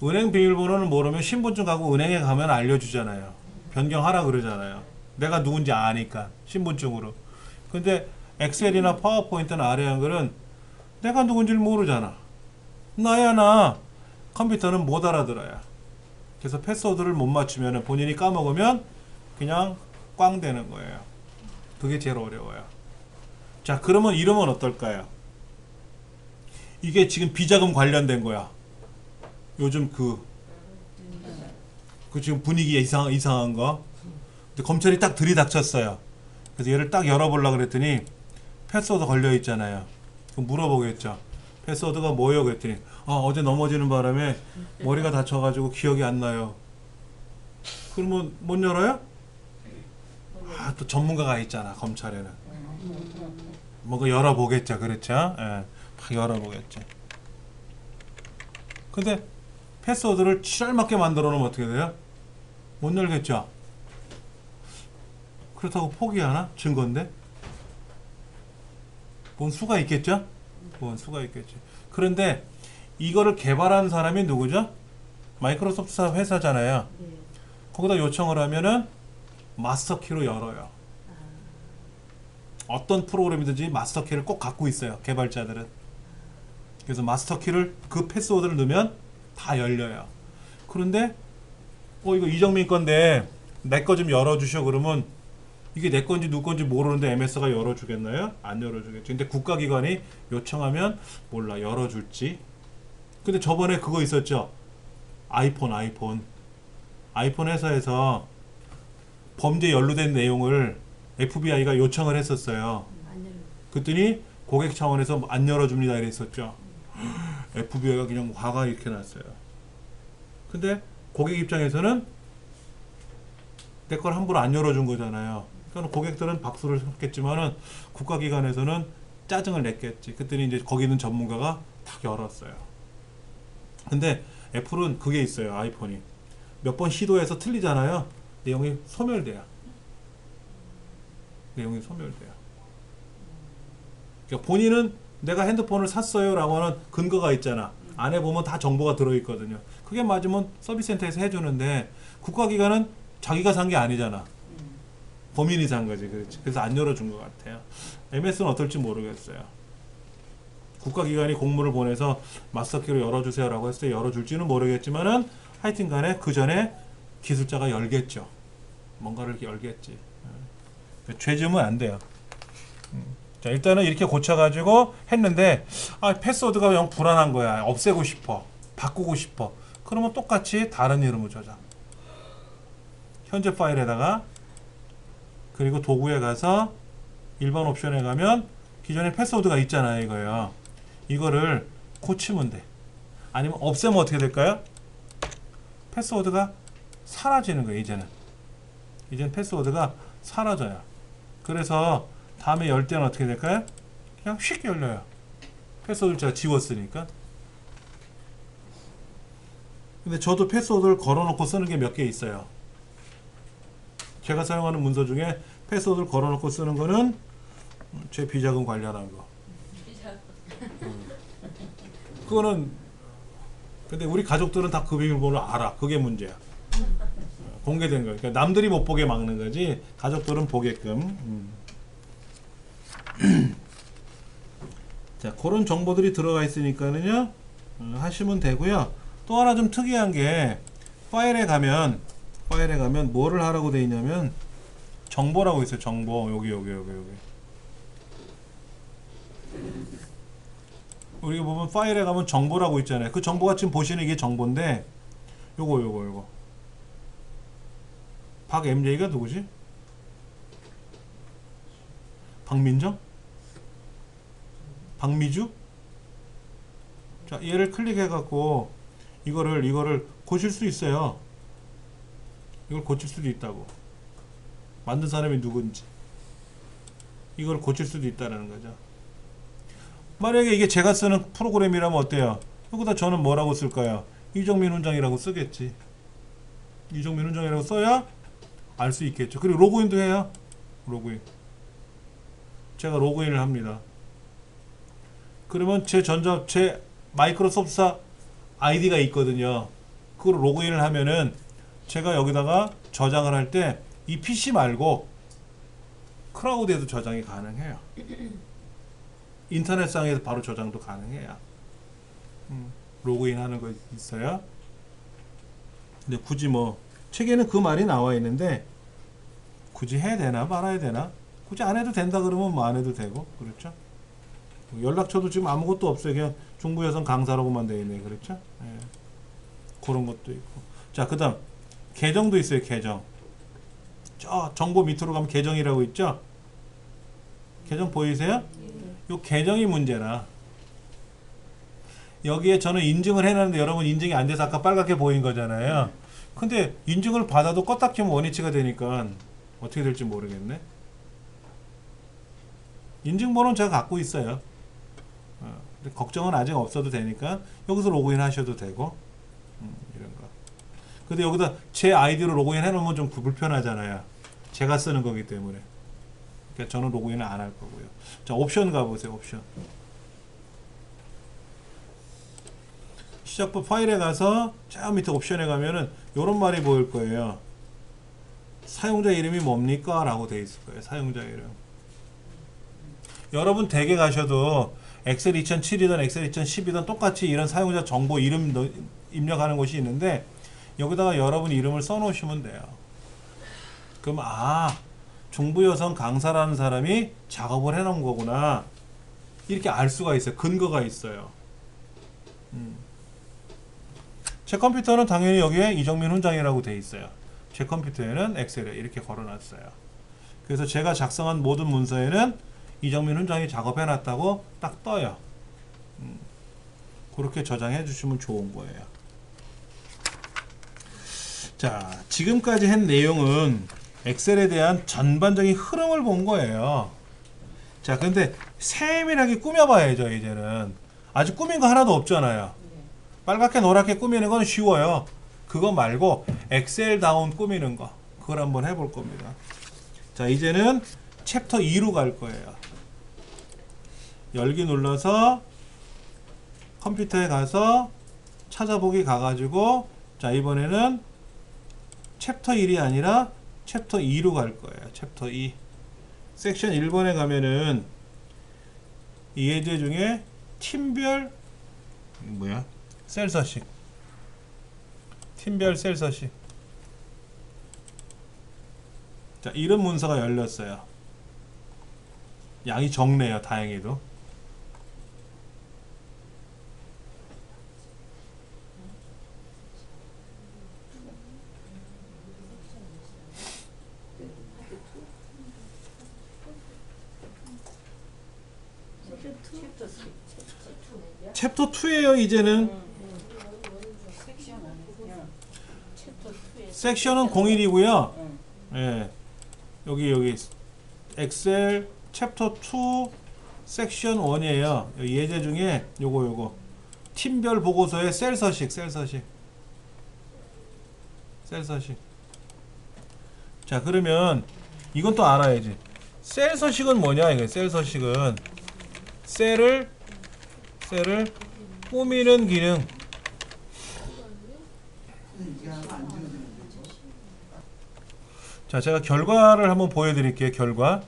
은행 비밀번호를 모르면 신분증 갖고 은행에 가면 알려주잖아요. 변경하라 그러잖아요. 내가 누군지 아니까 신분증으로. 근데 엑셀이나 파워포인트나 아래 한글은 내가 누군지를 모르잖아. 나야 나. 컴퓨터는 못 알아들어요. 그래서 패스워드를 못 맞추면 본인이 까먹으면 그냥 꽝 되는 거예요. 그게 제일 어려워요. 자, 그러면 이름은 어떨까요? 이게 지금 비자금 관련된 거야. 요즘 그 지금 분위기가 이상한 거. 근데 검찰이 딱 들이닥쳤어요. 그래서 얘를 딱 열어보려고 그랬더니 패스워드 걸려 있잖아요. 그럼 물어보겠죠. 패스워드가 뭐예요? 그랬더니 어제 넘어지는 바람에 머리가 다쳐가지고 기억이 안 나요. 그러면 못 열어요? 또 전문가가 있잖아. 검찰에는 뭔가 열어보겠죠. 그렇죠? 예, 막 열어보겠죠. 근데 패스워드를 칠알맞게 만들어 놓으면 어떻게 돼요? 못 열겠죠. 그렇다고 포기하나? 증거인데? 뭔 수가 있겠죠? 그런데 이거를 개발한 사람이 누구죠? 마이크로소프트 회사잖아요. 거기다 요청을 하면은 마스터키로 열어요. 어떤 프로그램이든지 마스터키를 꼭 갖고 있어요. 개발자들은. 그래서 마스터키를 그 패스워드를 넣으면 다 열려요. 그런데 이거 이정민 건데 내 거 좀 열어주셔 그러면 이게 내 건지 누구 건지 모르는데 MS가 열어주겠나요? 안 열어주겠죠. 근데 국가기관이 요청하면 몰라 열어줄지. 근데 저번에 그거 있었죠. 아이폰 회사에서 범죄에 연루된 내용을 FBI가 요청을 했었어요. 안 열려. 그랬더니 고객 차원에서 안 열어줍니다 이랬었죠. FBI가 그냥 화가 이렇게 났어요. 근데 고객 입장에서는 내 걸 함부로 안 열어준 거잖아요. 그러니까 고객들은 박수를 쳤겠지만은 국가기관에서는 짜증을 냈겠지. 그랬더니 이제 거기 있는 전문가가 탁 열었어요. 근데 애플은 그게 있어요. 아이폰이 몇 번 시도해서 틀리잖아요. 내용이 소멸돼요. 내용이 소멸돼요. 그러니까 본인은 내가 핸드폰을 샀어요 라고 하는 근거가 있잖아. 안에 보면 다 정보가 들어있거든요. 그게 맞으면 서비스 센터에서 해주는데 국가기관은 자기가 산 게 아니잖아. 범인이 산 거지. 그렇지. 그래서 안 열어준 것 같아요. MS는 어떨지 모르겠어요. 국가기관이 공문을 보내서 마스터키로 열어주세요 라고 했을 때 열어줄지는 모르겠지만은 하여튼 간에 그 전에 기술자가 열겠죠. 뭔가를 이렇게 열겠지. 죄지으면 안 돼요. 자, 일단은 이렇게 고쳐가지고 했는데 패스워드가 영 불안한 거야. 없애고 싶어. 바꾸고 싶어. 그러면 똑같이 다른 이름을 저장. 현재 파일에다가 그리고 도구에 가서 일반 옵션에 가면 기존에 패스워드가 있잖아요. 이거요. 이거를 고치면 돼. 아니면 없애면 어떻게 될까요? 패스워드가 사라지는 거예요. 이제는 패스워드가 사라져요. 그래서 다음에 열 때는 어떻게 될까요? 그냥 휙 열려요. 패스워드를 제가 지웠으니까. 근데 저도 패스워드를 걸어놓고 쓰는 게 몇 개 있어요. 제가 사용하는 문서 중에 패스워드를 걸어놓고 쓰는 거는 제 비자금 관련한 거. 그거는 근데 우리 가족들은 다 그 비밀번호를 알아. 그게 문제야. 공개된 거. 그러니까 남들이 못 보게 막는 거지. 가족들은 보게끔. 자, 그런 정보들이 들어가 있으니까는요. 하시면 되고요. 또 하나 좀 특이한 게 파일에 가면 뭐를 하라고 돼 있냐면 정보라고 있어요. 정보. 여기. 우리가 보면 파일에 가면 정보라고 있잖아요. 그 정보가 지금 보시는 이게 정보인데 요거 박MJ가 누구지? 박민정? 박미주? 자, 얘를 클릭해 갖고 이거를 고칠 수 있어요. 이걸 고칠 수도 있다고. 만든 사람이 누군지 이걸 고칠 수도 있다는 거죠. 만약에 이게 제가 쓰는 프로그램이라면 어때요? 여기다 저는 뭐라고 쓸까요? 이정민 훈장이라고 쓰겠지. 이정민 훈장이라고 써야 알 수 있겠죠. 그리고 로그인도 해요. 로그인. 제가 로그인을 합니다. 그러면 제 마이크로소프트사 아이디가 있거든요. 그걸 로그인을 하면은 제가 여기다가 저장을 할 때 이 PC 말고 클라우드에도 저장이 가능해요. 인터넷상에서 바로 저장도 가능해요. 로그인 하는 거 있어요. 근데 굳이 뭐 책에는 그 말이 나와 있는데 굳이 해야 되나 말아야 되나? 굳이 안 해도 된다 그러면 뭐 안 해도 되고 그렇죠. 연락처도 지금 아무것도 없어요. 그냥 중부여성 강사라고만 되어 있네. 그렇죠. 예. 그런 것도 있고. 자, 그 다음 계정도 있어요. 계정. 저 정보 밑으로 가면 계정이라고 있죠. 계정 보이세요? 요 계정이 문제라. 여기에 저는 인증을 해놨는데 여러분 인증이 안 돼서 아까 빨갛게 보인 거잖아요. 근데 인증을 받아도 껐다 켜면 원위치가 되니까 어떻게 될지 모르겠네. 인증번호는 제가 갖고 있어요. 근데 걱정은 아직 없어도 되니까 여기서 로그인 하셔도 되고 이런 거. 근데 여기다 제 아이디로 로그인 해놓으면 좀 불편하잖아요. 제가 쓰는 거기 때문에. 그러니까 저는 로그인을 안 할 거고요. 자, 옵션 가보세요. 옵션. 시작부 파일에 가서 저 밑에 옵션에 가면은 이런 말이 보일 거예요. 사용자 이름이 뭡니까? 라고 돼 있을 거예요. 사용자 이름. 여러분 댁에 가셔도 엑셀 2007이든 엑셀 2010이든 똑같이 이런 사용자 정보 이름 입력하는 곳이 있는데 여기다가 여러분 이름을 써놓으시면 돼요. 그럼 중부여성 강사라는 사람이 작업을 해놓은 거구나 이렇게 알 수가 있어요. 근거가 있어요. 제 컴퓨터는 당연히 여기에 이정민 훈장이라고 돼 있어요. 제 컴퓨터에는 엑셀에 이렇게 걸어놨어요. 그래서 제가 작성한 모든 문서에는 이정민 훈장이 작업해놨다고 딱 떠요. 그렇게 저장해 주시면 좋은 거예요. 자, 지금까지 한 내용은 엑셀에 대한 전반적인 흐름을 본 거예요. 자, 근데 세밀하게 꾸며봐야죠. 이제는 아직 꾸민 거 하나도 없잖아요. 빨갛게 노랗게 꾸미는 건 쉬워요. 그거 말고 엑셀다운 꾸미는 거, 그걸 한번 해볼 겁니다. 자, 이제는 챕터 2로 갈 거예요. 열기 눌러서 컴퓨터에 가서 찾아보기 가가지고, 자, 이번에는 챕터 1이 아니라 챕터 2로 갈 거예요. 챕터 2. 섹션 1번에 가면은 이 예제 중에 팀별 뭐야? 셀 서식. 팀별 셀 서식. 자, 이런 문서가 열렸어요. 양이 적네요. 다행히도. 챕터 2예요. 이제는 섹션은 01이고요. 예. 여기 엑셀 챕터 2 섹션 1이에요. 예제 중에 요거 팀별 보고서의 셀 서식. 자, 그러면 이건 또 알아야지. 셀 서식은 뭐냐? 이게 셀 서식은 셀을 꾸미는 기능. 자, 제가 결과를 한번 보여드릴게요. 결과가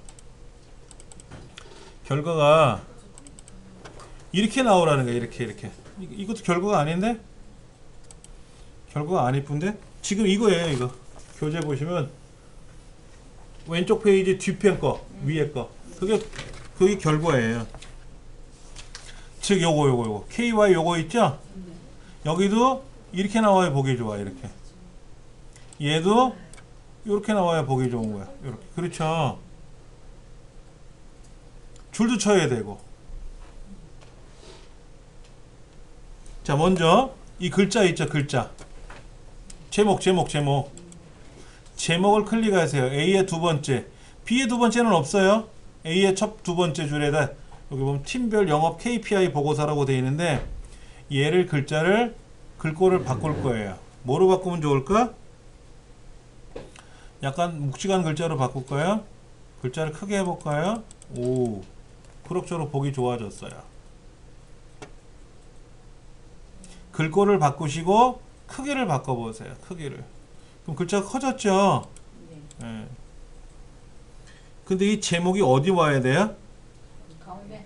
이렇게 나오라는 거예요. 이렇게. 이것도 결과가 아닌데? 결과가 안 이쁜데? 지금 이거예요. 이거 교재 보시면 왼쪽 페이지 뒤편 거, 위에 거, 그게 결과예요. 즉 요거 KY 요거 있죠? 여기도 이렇게 나와야 보기 좋아. 이렇게. 얘도 이렇게 나와야 보기 좋은 거야. 이렇게. 그렇죠. 줄도 쳐야 되고. 자, 먼저 이 글자 있죠? 글자. 제목을 클릭하세요. A의 두 번째. B의 두 번째는 없어요. A의 첫 두 번째 줄에다 여기 보면 팀별 영업 KPI 보고서라고 되어 있는데, 얘를 글꼴을 바꿀 거예요. 뭐로 바꾸면 좋을까? 약간 묵직한 글자로 바꿀까요? 글자를 크게 해볼까요? 오, 그럭저럭 보기 좋아졌어요. 글꼴을 바꾸시고 크기를 바꿔보세요. 크기를. 그럼 글자가 커졌죠? 네. 근데 이 제목이 어디 와야 돼요?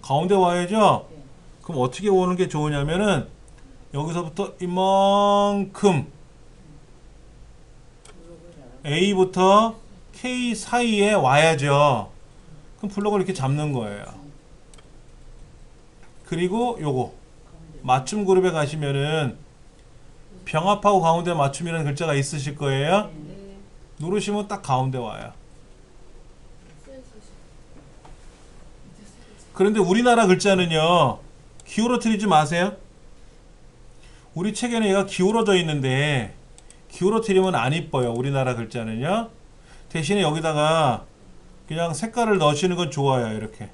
가운데 와야죠? 네. 그럼 어떻게 오는 게 좋으냐면은 여기서부터 이만큼 A부터 K 사이에 와야죠. 그럼 블록을 이렇게 잡는 거예요. 그리고 요거 맞춤 그룹에 가시면은 병합하고 가운데 맞춤이라는 글자가 있으실 거예요. 누르시면 딱 가운데 와요. 그런데 우리나라 글자는요, 기울어뜨리지 마세요. 우리 책에는 얘가 기울어져 있는데 기울어뜨리면 안 이뻐요. 우리나라 글자는요. 대신에 여기다가 그냥 색깔을 넣으시는 건 좋아요. 이렇게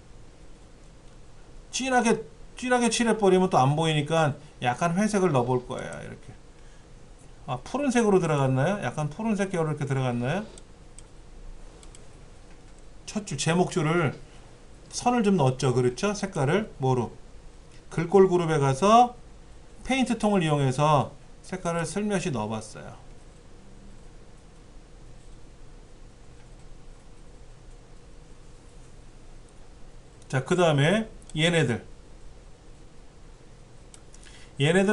진하게 칠해버리면 또 안 보이니까 약간 회색을 넣어볼 거예요. 이렇게. 아, 푸른색으로 들어갔나요? 약간 푸른색 계열 이렇게 들어갔나요? 첫 줄 제목줄을 선을 좀 넣었죠. 그렇죠? 색깔을 뭐로? 글꼴 그룹에 가서 페인트 통을 이용해서 색깔을 슬며시 넣어봤어요. 자, 그 다음에 얘네들은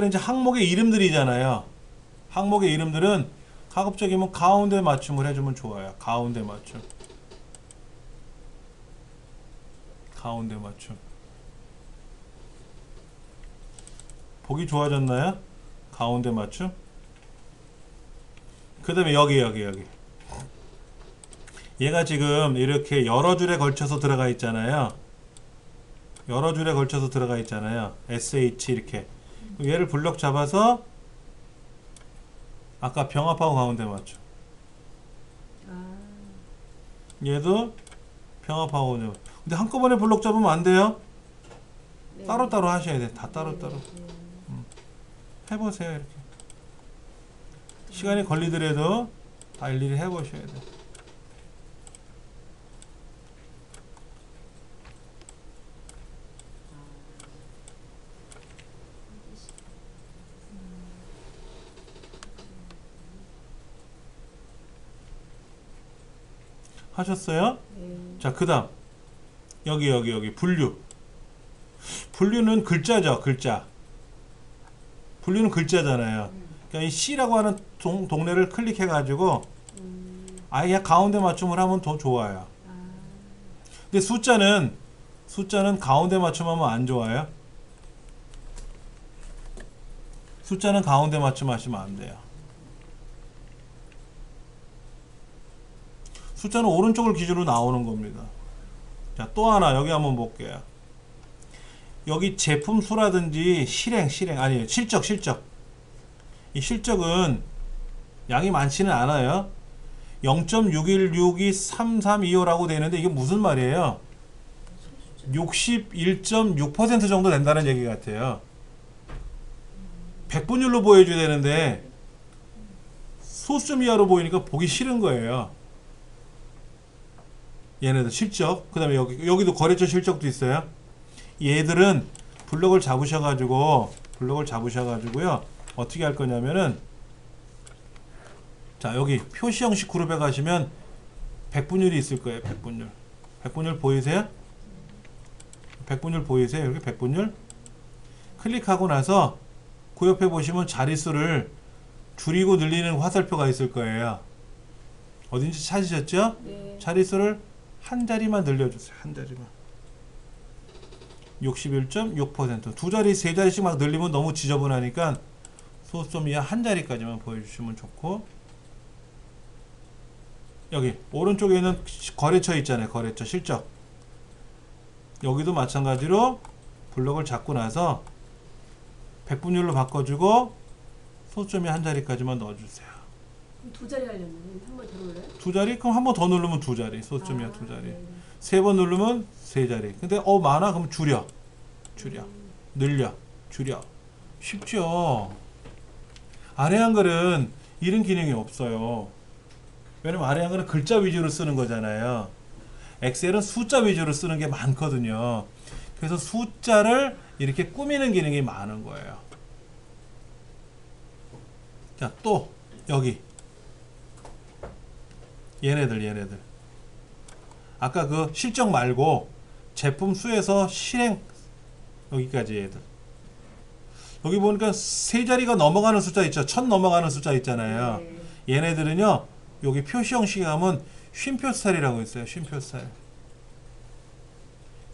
이제 항목의 이름들이잖아요. 항목의 이름들은 가급적이면 가운데 맞춤을 해주면 좋아요. 가운데 맞춤. 보기 좋아졌나요? 가운데 맞춤. 그 다음에 여기 얘가 지금 이렇게 여러 줄에 걸쳐서 들어가 있잖아요. 여러 줄에 걸쳐서 들어가 있잖아요. SH 이렇게. 얘를 블럭 잡아서 아까 병합하고 가운데 맞춰. 아, 얘도 병합하고 가운데 맞춰. 근데 한꺼번에 블럭 잡으면 안 돼요. 네. 따로따로 하셔야 돼. 다 따로따로. 네. 해보세요. 이렇게. 시간이 걸리더라도 다 일일이 해보셔야 돼. 하셨어요? 네. 자, 그 다음 여기 분류. 분류는 글자죠. 글자. 분류는 글자잖아요. 그러니까 이 C라고 하는 동네를 클릭해가지고 아예 그냥 가운데 맞춤을 하면 더 좋아요. 아, 근데 숫자는 가운데 맞춤하면 안 좋아요. 숫자는 가운데 맞춤하시면 안 돼요. 숫자는 오른쪽을 기준으로 나오는 겁니다. 자, 또 하나 여기 한번 볼게요. 여기 제품 수라든지 아니에요. 실적. 이 실적은 양이 많지는 않아요. 0.6162332호라고 되어 있는데 이게 무슨 말이에요? 61.6% 정도 된다는 얘기 같아요. 100분율로 보여줘야 되는데 소수점 이하로 보이니까 보기 싫은 거예요. 얘네들 실적, 그 다음에 여기도 거래처 실적도 있어요. 얘들은 블럭을 잡으셔가지고요. 어떻게 할 거냐면은, 자, 여기 표시 형식 그룹에 가시면 100분율이 있을 거예요. 100분율. 100분율 보이세요? 100분율 보이세요? 여기 100분율? 클릭하고 나서 그 옆에 보시면 자릿수를 줄이고 늘리는 화살표가 있을 거예요. 어딘지 찾으셨죠? 네. 자릿수를 한 자리만 늘려주세요. 한 자리만. 61.6%. 두 자리, 세 자리씩 막 늘리면 너무 지저분하니까 소수점 이하 한 자리까지만 보여주시면 좋고, 여기 오른쪽에 있는 거래처 있잖아요. 거래처 실적. 여기도 마찬가지로 블럭을 잡고 나서 100분율로 바꿔주고 소수점이 한 자리까지만 넣어주세요. 그럼 두 자리 하려면 한 번 더 눌러요? 두 자리? 그럼 한 번 더 누르면 두 자리. 소수점이야 두 자리. 네. 세 번 누르면 세 자리. 근데 많아? 그럼 줄여. 늘려. 줄여. 쉽죠. 아래 한글은 이런 기능이 없어요. 왜냐면 아래 한글은 글자 위주로 쓰는 거잖아요. 엑셀은 숫자 위주로 쓰는 게 많거든요. 그래서 숫자를 이렇게 꾸미는 기능이 많은 거예요. 자, 또 여기 얘네들 아까 그 실적 말고 제품 수에서 실행 여기까지 얘들. 여기 보니까 세 자리가 넘어가는 숫자 있죠. 1000 넘어가는 숫자 있잖아요. 네. 얘네들은요, 여기 표시 형식에 가면 쉼표 스타일이라고 있어요. 쉼표 스타일.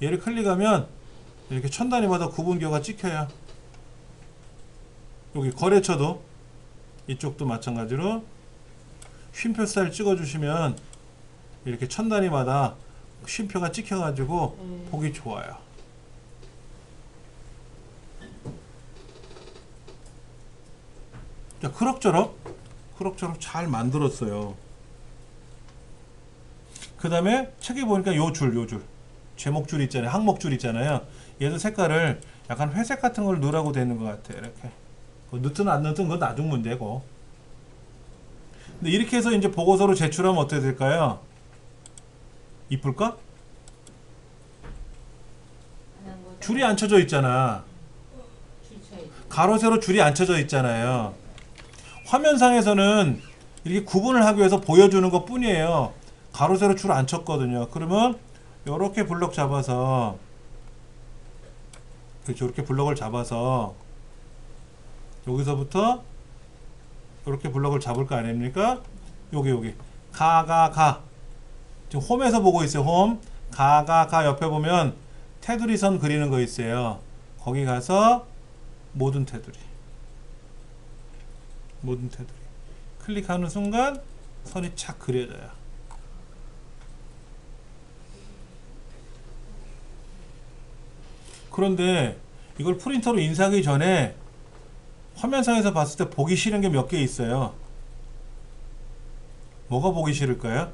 얘를 클릭하면 이렇게 천 단위마다 구분교가 찍혀요. 여기 거래처도 이쪽도 마찬가지로 쉼표 스타일 찍어주시면 이렇게 천 단위마다 쉼표가 찍혀가지고 보기 좋아요. 자, 그럭저럭 잘 만들었어요. 그 다음에 책에 보니까 요 줄 제목줄 있잖아요. 항목줄 있잖아요. 얘도 색깔을 약간 회색 같은 걸 넣으라고 되는 것 같아요. 이렇게 넣든 안 넣든 그건 나중 문제고. 근데 이렇게 해서 이제 보고서로 제출하면 어떻게 될까요? 이쁠까? 줄이 안 쳐져 있잖아. 가로 세로 줄이 안 쳐져 있잖아요. 화면상에서는 이렇게 구분을 하기 위해서 보여주는 것 뿐이에요. 가로 세로 줄 안 쳤거든요. 그러면 이렇게 블럭 잡아서, 그렇죠, 이렇게 블럭을 잡아서 여기서부터 이렇게 블럭을 잡을 거 아닙니까? 여기 가 지금 홈에서 보고 있어요. 홈 가 옆에 보면 테두리 선 그리는 거 있어요. 거기 가서 모든 테두리 클릭하는 순간 선이 착 그려져요. 그런데 이걸 프린터로 인쇄하기 전에 화면상에서 봤을 때 보기 싫은 게 몇 개 있어요. 뭐가 보기 싫을까요?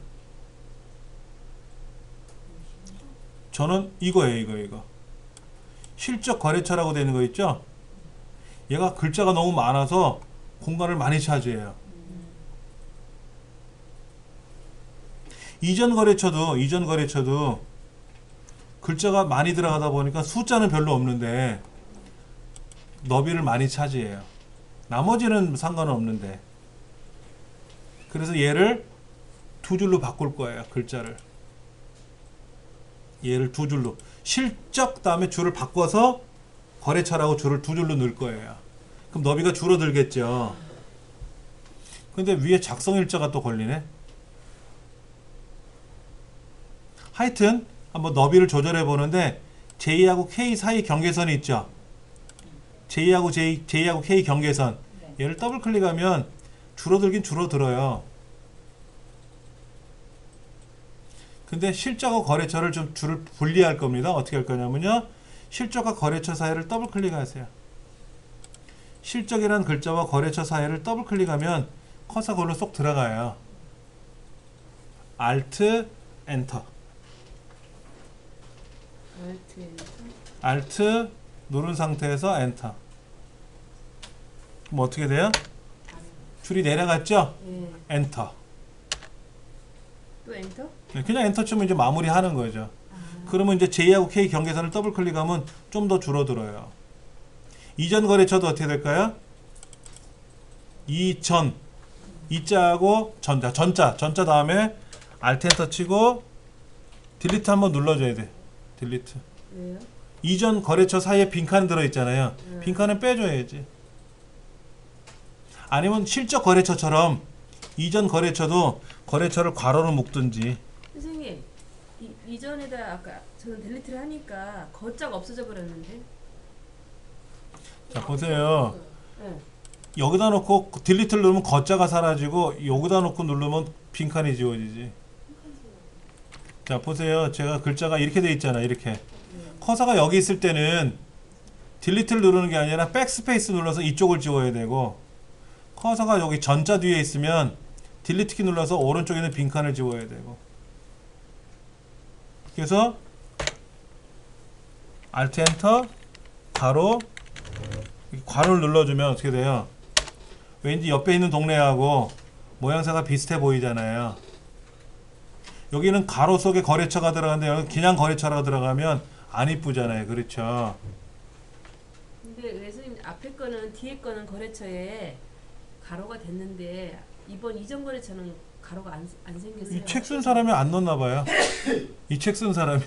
저는 이거예요. 이거. 실적 거래처라고 되는 거 있죠? 얘가 글자가 너무 많아서 공간을 많이 차지해요. 이전 거래처도 글자가 많이 들어가다 보니까 숫자는 별로 없는데 너비를 많이 차지해요. 나머지는 상관은 없는데. 그래서 얘를 두 줄로 바꿀 거예요. 글자를. 얘를 두 줄로. 실적 다음에 줄을 바꿔서 거래처라고 줄을 두 줄로 넣을 거예요. 그럼 너비가 줄어들겠죠. 근데 위에 작성일자가 또 걸리네. 하여튼 한번 너비를 조절해 보는데 J하고 K 사이 경계선이 있죠. J하고 K 경계선. 얘를 더블 클릭하면 줄어들긴 줄어들어요. 근데 실적과 거래처를 좀 줄을 분리할 겁니다. 어떻게 할 거냐면요. 실적과 거래처 사이를 더블 클릭하세요. 실적이라는 글자와 거래처 사이를 더블 클릭하면 커서가 걸로 쏙 들어가요. Alt Enter. Alt 누른 상태에서 Enter. 그럼 어떻게 돼요? 줄이 내려갔죠? 예. Enter. 또 엔터? 네, 그냥 엔터 치면 이제 마무리하는 거죠. 그러면 이제 J하고 K 경계선을 더블 클릭하면 좀 더 줄어들어요. 이전 거래처도 어떻게 될까요? 이전. 이자하고 전자 다음에 Alt 엔터 치고 딜리트 한번 눌러줘야 돼. 딜리트. 왜요? 이전 거래처 사이에 빈칸 들어있잖아요. 빈칸은 빼줘야지. 아니면 실적 거래처처럼 이전 거래처도 거래처를 괄호로 묶든지. 선생님, 이전에다 아까 저는 딜리트를 하니까 거자가 없어져 버렸는데. 자, 보세요. 네. 여기다 놓고 딜리트를 누르면 거자가 사라지고 여기다 놓고 누르면 빈칸이 지워지지. 자, 보세요. 제가 글자가 이렇게 돼 있잖아. 이렇게. 커서가 여기 있을 때는 딜리트를 누르는 게 아니라 백스페이스 눌러서 이쪽을 지워야 되고, 커서가 여기 전자 뒤에 있으면 딜리트 키 눌러서 오른쪽에 있는 빈칸을 지워야 되고. 그래서 Alt 엔터 괄호, 괄호를 눌러주면 어떻게 돼요? 왠지 옆에 있는 동네하고 모양새가 비슷해 보이잖아요. 여기는 가로 속에 거래처가 들어가는데 여기 그냥 거래처라고 들어가면 안 이쁘잖아요. 그렇죠? 근데 왜 선생님 앞에 거는 뒤에 거는 거래처에 가로가 됐는데 이전 거래처는 가로가 안 생겼어요. 이 책 쓴 사람이 안 넣었나 봐요. 이 책 쓴 사람이.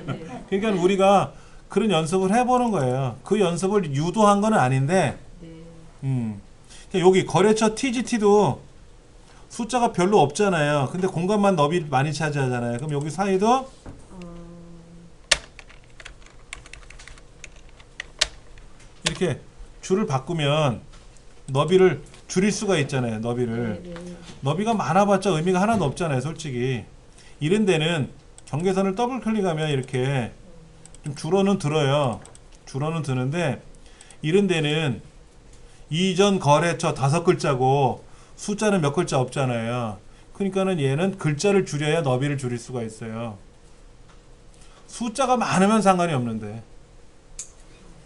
네. 그러니까 우리가 그런 연습을 해보는 거예요. 그 연습을 유도한 건 아닌데, 네. 그러니까 여기 거래처 TGT도 숫자가 별로 없잖아요. 근데 공간만 너비 많이 차지하잖아요. 그럼 여기 사이도 이렇게 줄을 바꾸면 너비를 줄일 수가 있잖아요. 너비를. 네, 네. 너비가 많아봤자 의미가 하나도 없잖아요. 솔직히. 이런 데는 경계선을 더블 클릭하면 이렇게 좀 줄어는 들어요. 줄어는 드는데 이런 데는 이전 거래처 5글자고 숫자는 몇 글자 없잖아요. 그러니까는 얘는 글자를 줄여야 너비를 줄일 수가 있어요. 숫자가 많으면 상관이 없는데.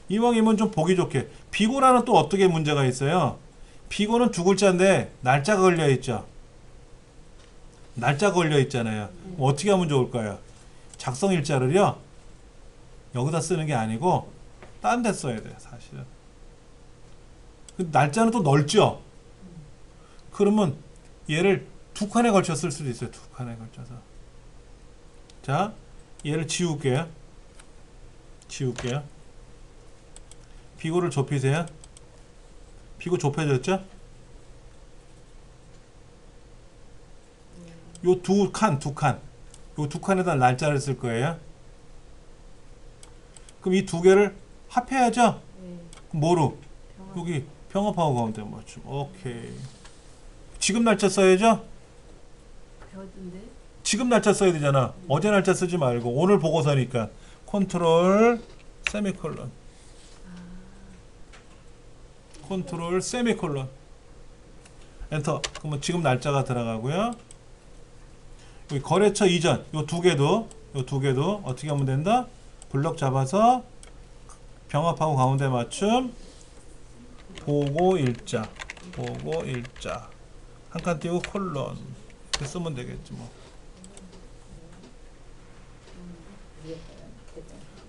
이왕이면 좀 보기 좋게. 비고라는 또 어떻게 문제가 있어요? 비고는 두 글자인데 날짜가 걸려 있죠. 날짜가 걸려 있잖아요. 어떻게 하면 좋을까요? 작성 일자를요, 여기다 쓰는 게 아니고 딴 데 써야 돼요. 사실은. 날짜는 또 넓죠. 그러면 얘를 두 칸에 걸쳐 쓸 수도 있어요. 두 칸에 걸쳐서. 자, 얘를 지울게요. 비고를 좁히세요. 비고 좁혀졌죠? 요 두 칸. 요 두 칸에다 날짜를 쓸 거예요. 그럼 이 두 개를 합해야죠? 네. 뭐로? 여기 병합하고 가면 돼. 맞춤. 오케이. 지금 날짜 써야죠? 배웠는데. 지금 날짜 써야 되잖아. 어제 날짜 쓰지 말고 오늘 보고서니까 컨트롤 세미콜론. 컨트롤 세미콜론. 엔터. 그러면 지금 날짜가 들어가고요. 여기 거래처 이전 요 두 개도 어떻게 하면 된다? 블럭 잡아서 병합하고 가운데 맞춤 보고 일자 한 칸 띄고 콜론 이렇게 쓰면 되겠지 뭐.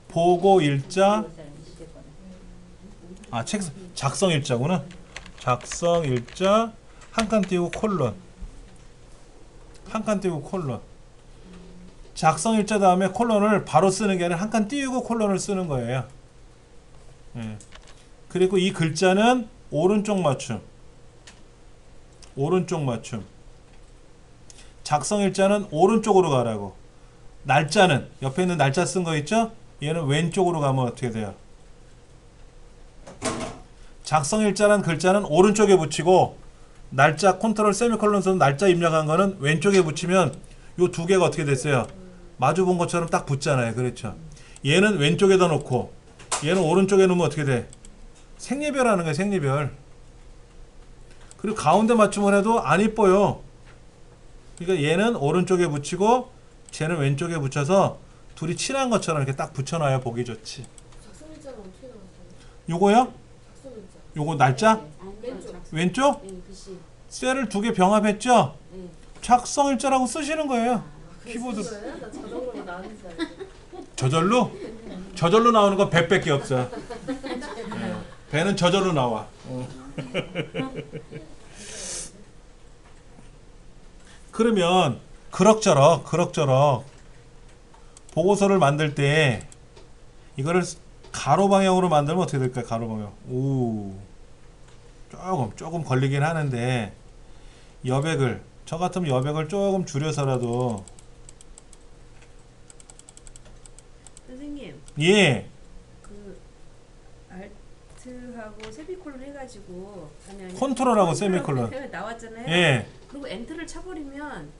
보고 일자 책 작성 일자구나. 작성 일자 한 칸 띄고 콜론 한 칸 띄고 콜론. 작성 일자 다음에 콜론을 바로 쓰는 게 아니라 한 칸 띄우고 콜론을 쓰는 거예요. 예. 그리고 이 글자는 오른쪽 맞춤. 작성 일자는 오른쪽으로 가라고. 날짜는 옆에 있는 날짜 쓴 거 있죠? 얘는 왼쪽으로 가면 어떻게 돼요? 작성 일자란 글자는 오른쪽에 붙이고 날짜 컨트롤 세미콜론 써서 날짜 입력한 거는 왼쪽에 붙이면 요 두 개가 어떻게 됐어요? 마주 본 것처럼 딱 붙잖아요. 그렇죠? 얘는 왼쪽에다 놓고 얘는 오른쪽에 놓으면 어떻게 돼? 생리별 하는 거야. 생리별. 그리고 가운데 맞춤을 해도 안 이뻐요. 그러니까 얘는 오른쪽에 붙이고 쟤는 왼쪽에 붙여서 둘이 친한 것처럼 이렇게 딱 붙여놔야 보기 좋지. 작성일자는 어떻게 나왔어요? 요거요? 작성일자. 요거 날짜? 왼쪽. 왼쪽? 네, 글씨. 셀을 두 개 병합했죠? 네. 작성일자라고 쓰시는 거예요. 키보드. 나 저절로 나오는 줄 알고. 저절로? 저절로 나오는 건 배밖에 없어. 배는 저절로 나와. 그러면 그럭저럭 보고서를 만들 때 이거를 가로 방향으로 만들면 어떻게 될까요? 가로 방향. 조금 걸리긴 하는데 여백을 저 같으면 여백을 조금 줄여서라도. 선생님, 예. 그 알트하고 세미콜론 해가지고 컨트롤하고 세미콜론. 나왔잖아요. 예. 그리고 엔터를 쳐버리면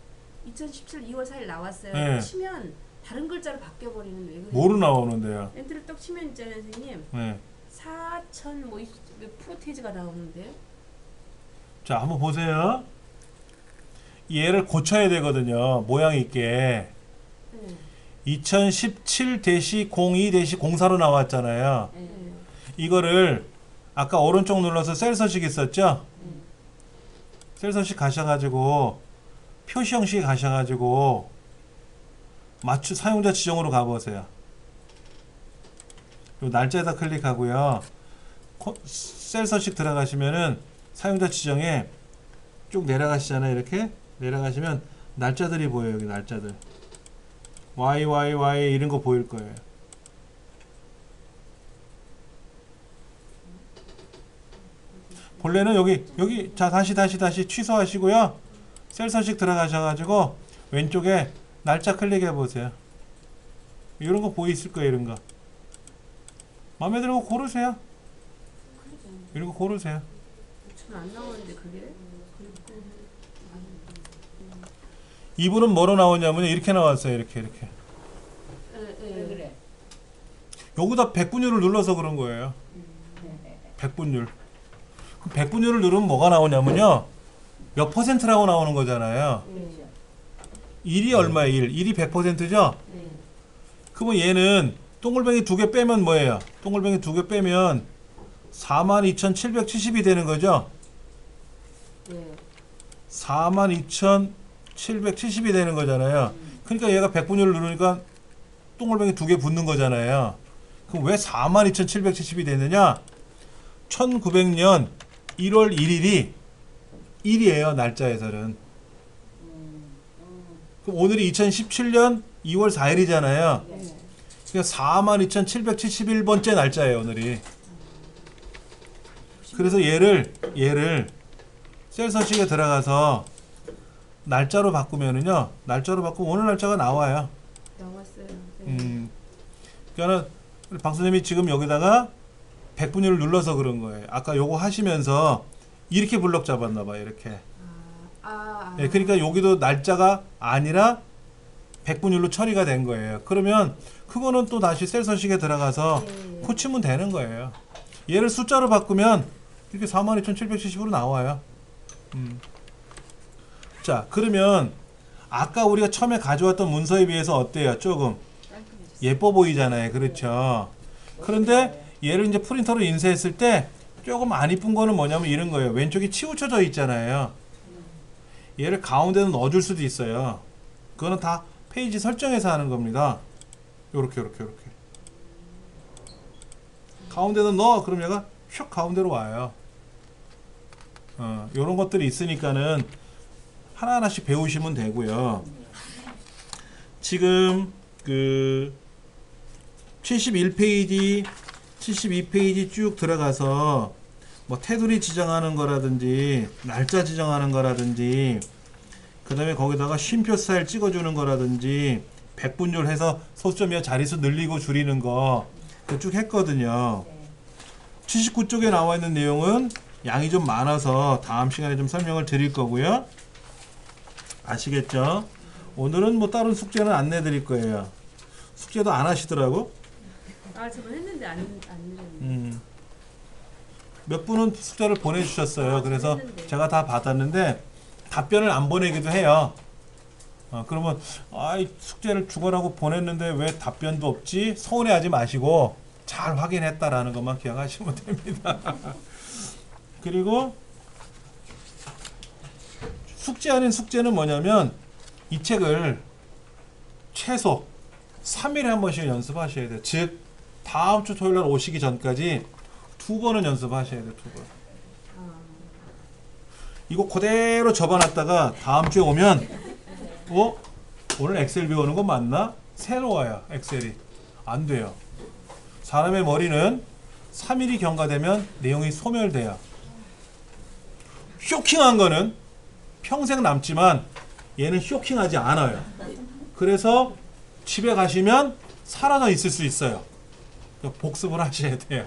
2017 2월 4일 나왔어요. 예. 치면 다른 글자로 바뀌어버리는 왜 그래요? 뭐로 나오는데요? 엔터를 떡 치면 있잖아요, 선생님. 예. 4,000 몇 프로테이지가 나오는데요. 자, 한번 보세요. 얘를 고쳐야 되거든요. 모양 있게. 네. 2017-02-04로 나왔잖아요. 네. 이거를 아까 오른쪽 눌러서 셀 서식 있었죠? 셀 서식 가셔가지고 표시 형식에 가셔가지고 사용자 지정으로 가보세요. 요 날짜에다 클릭하고요. 셀 서식 들어가시면은 사용자 지정에 쭉 내려가시잖아요. 이렇게 내려가시면 날짜들이 보여요. 여기 날짜들. YYY 이런 거 보일 거예요. 본래는 여기 자 다시 취소하시고요. 셀 서식 들어가셔가지고 왼쪽에 날짜 클릭해 보세요. 이런 거 보이실 거예요. 이런 거 마음에 드는 거 고르세요. 이런 거 고르세요. 저는 안 나오는데 그게? 이분은 뭐로 나오냐면 이렇게 나왔어요. 이렇게 네, 네. 그래. 여기다 백분율을 눌러서 그런 거예요. 백분율. 그럼 백분율을 누르면 뭐가 나오냐면요. 몇 퍼센트라고 나오는 거잖아요. 그렇죠. 1이 얼마예요? 1이 100%죠? 네. 그러면 얘는 동글뱅이 두 개 빼면 뭐예요? 동글뱅이 두 개 빼면 42,770이 되는 거죠? 네. 42,770이 되는 거잖아요. 그러니까 얘가 100분율을 누르니까 동글뱅이 두 개 붙는 거잖아요. 그럼 왜 42,770이 되느냐? 1900년 1월 1일이 1이에요. 날짜에서는. 그럼 오늘이 2017년 2월 4일이잖아요. 네. 그러니까 42,771번째 날짜예요. 오늘이. 그래서 얘를 셀 서식에 들어가서 날짜로 바꾸면은요. 날짜로 바꾸면 오늘 날짜가 나와요. 나왔어요. 네. 그러니까는 우리 박 선생님이 지금 여기다가 100분율을 눌러서 그런 거예요. 아까 요거 하시면서 이렇게 블럭 잡았나 봐요. 이렇게. 예, 그러니까 여기도 날짜가 아니라 100분율로 처리가 된 거예요. 그러면 그거는 또 다시 셀 서식에 들어가서 예. 고치면 되는 거예요. 얘를 숫자로 바꾸면 이렇게 42,770으로 나와요. 자, 그러면 아까 우리가 처음에 가져왔던 문서에 비해서 어때요? 조금 예뻐 보이잖아요. 그렇죠? 그런데 얘를 이제 프린터로 인쇄했을 때 조금 안 이쁜 거는 뭐냐면 이런 거예요. 왼쪽이 치우쳐져 있잖아요. 얘를 가운데는 넣어줄 수도 있어요. 그거는 다 페이지 설정에서 하는 겁니다. 요렇게 가운데는 넣어. 그럼 얘가 슉 가운데로 와요. 요런 것들이 있으니까는 하나하나씩 배우시면 되고요. 지금 그 71페이지 72페이지 쭉 들어가서 뭐 테두리 지정하는 거라든지 날짜 지정하는 거라든지 그 다음에 거기다가 쉼표 스타일 찍어주는 거라든지 백분율 해서 소수점이나 자릿수 늘리고 줄이는 거 쭉 했거든요. 79쪽에 나와 있는 내용은 양이 좀 많아서 다음 시간에 좀 설명을 드릴 거고요. 아시겠죠? 오늘은 뭐 다른 숙제는 안 내드릴 거예요. 숙제도 안 하시더라고. 아, 저번 했는데 안 내렸네. 몇 분은 숙제를 보내주셨어요. 그래서 했는데. 제가 다 받았는데 답변을 안 보내기도 해요. 그러면 숙제를 주거라고 보냈는데 왜 답변도 없지? 서운해하지 마시고 잘 확인했다라는 것만 기억하시면 됩니다. 그리고 숙제 아닌 숙제는 뭐냐면 이 책을 최소 3일에 한 번씩 연습하셔야 돼요. 즉 다음 주 토요일 날 오시기 전까지 2번은 연습하셔야 돼요. 2번. 이거 그대로 접어놨다가 다음 주에 오면 오늘 엑셀 배우는 거 맞나? 새로워요. 엑셀이. 안 돼요. 사람의 머리는 3일이 경과되면 내용이 소멸돼요. 쇼킹한 거는 평생 남지만 얘는 쇼킹하지 않아요. 그래서 집에 가시면 사라져 있을 수 있어요. 복습을 하셔야 돼요.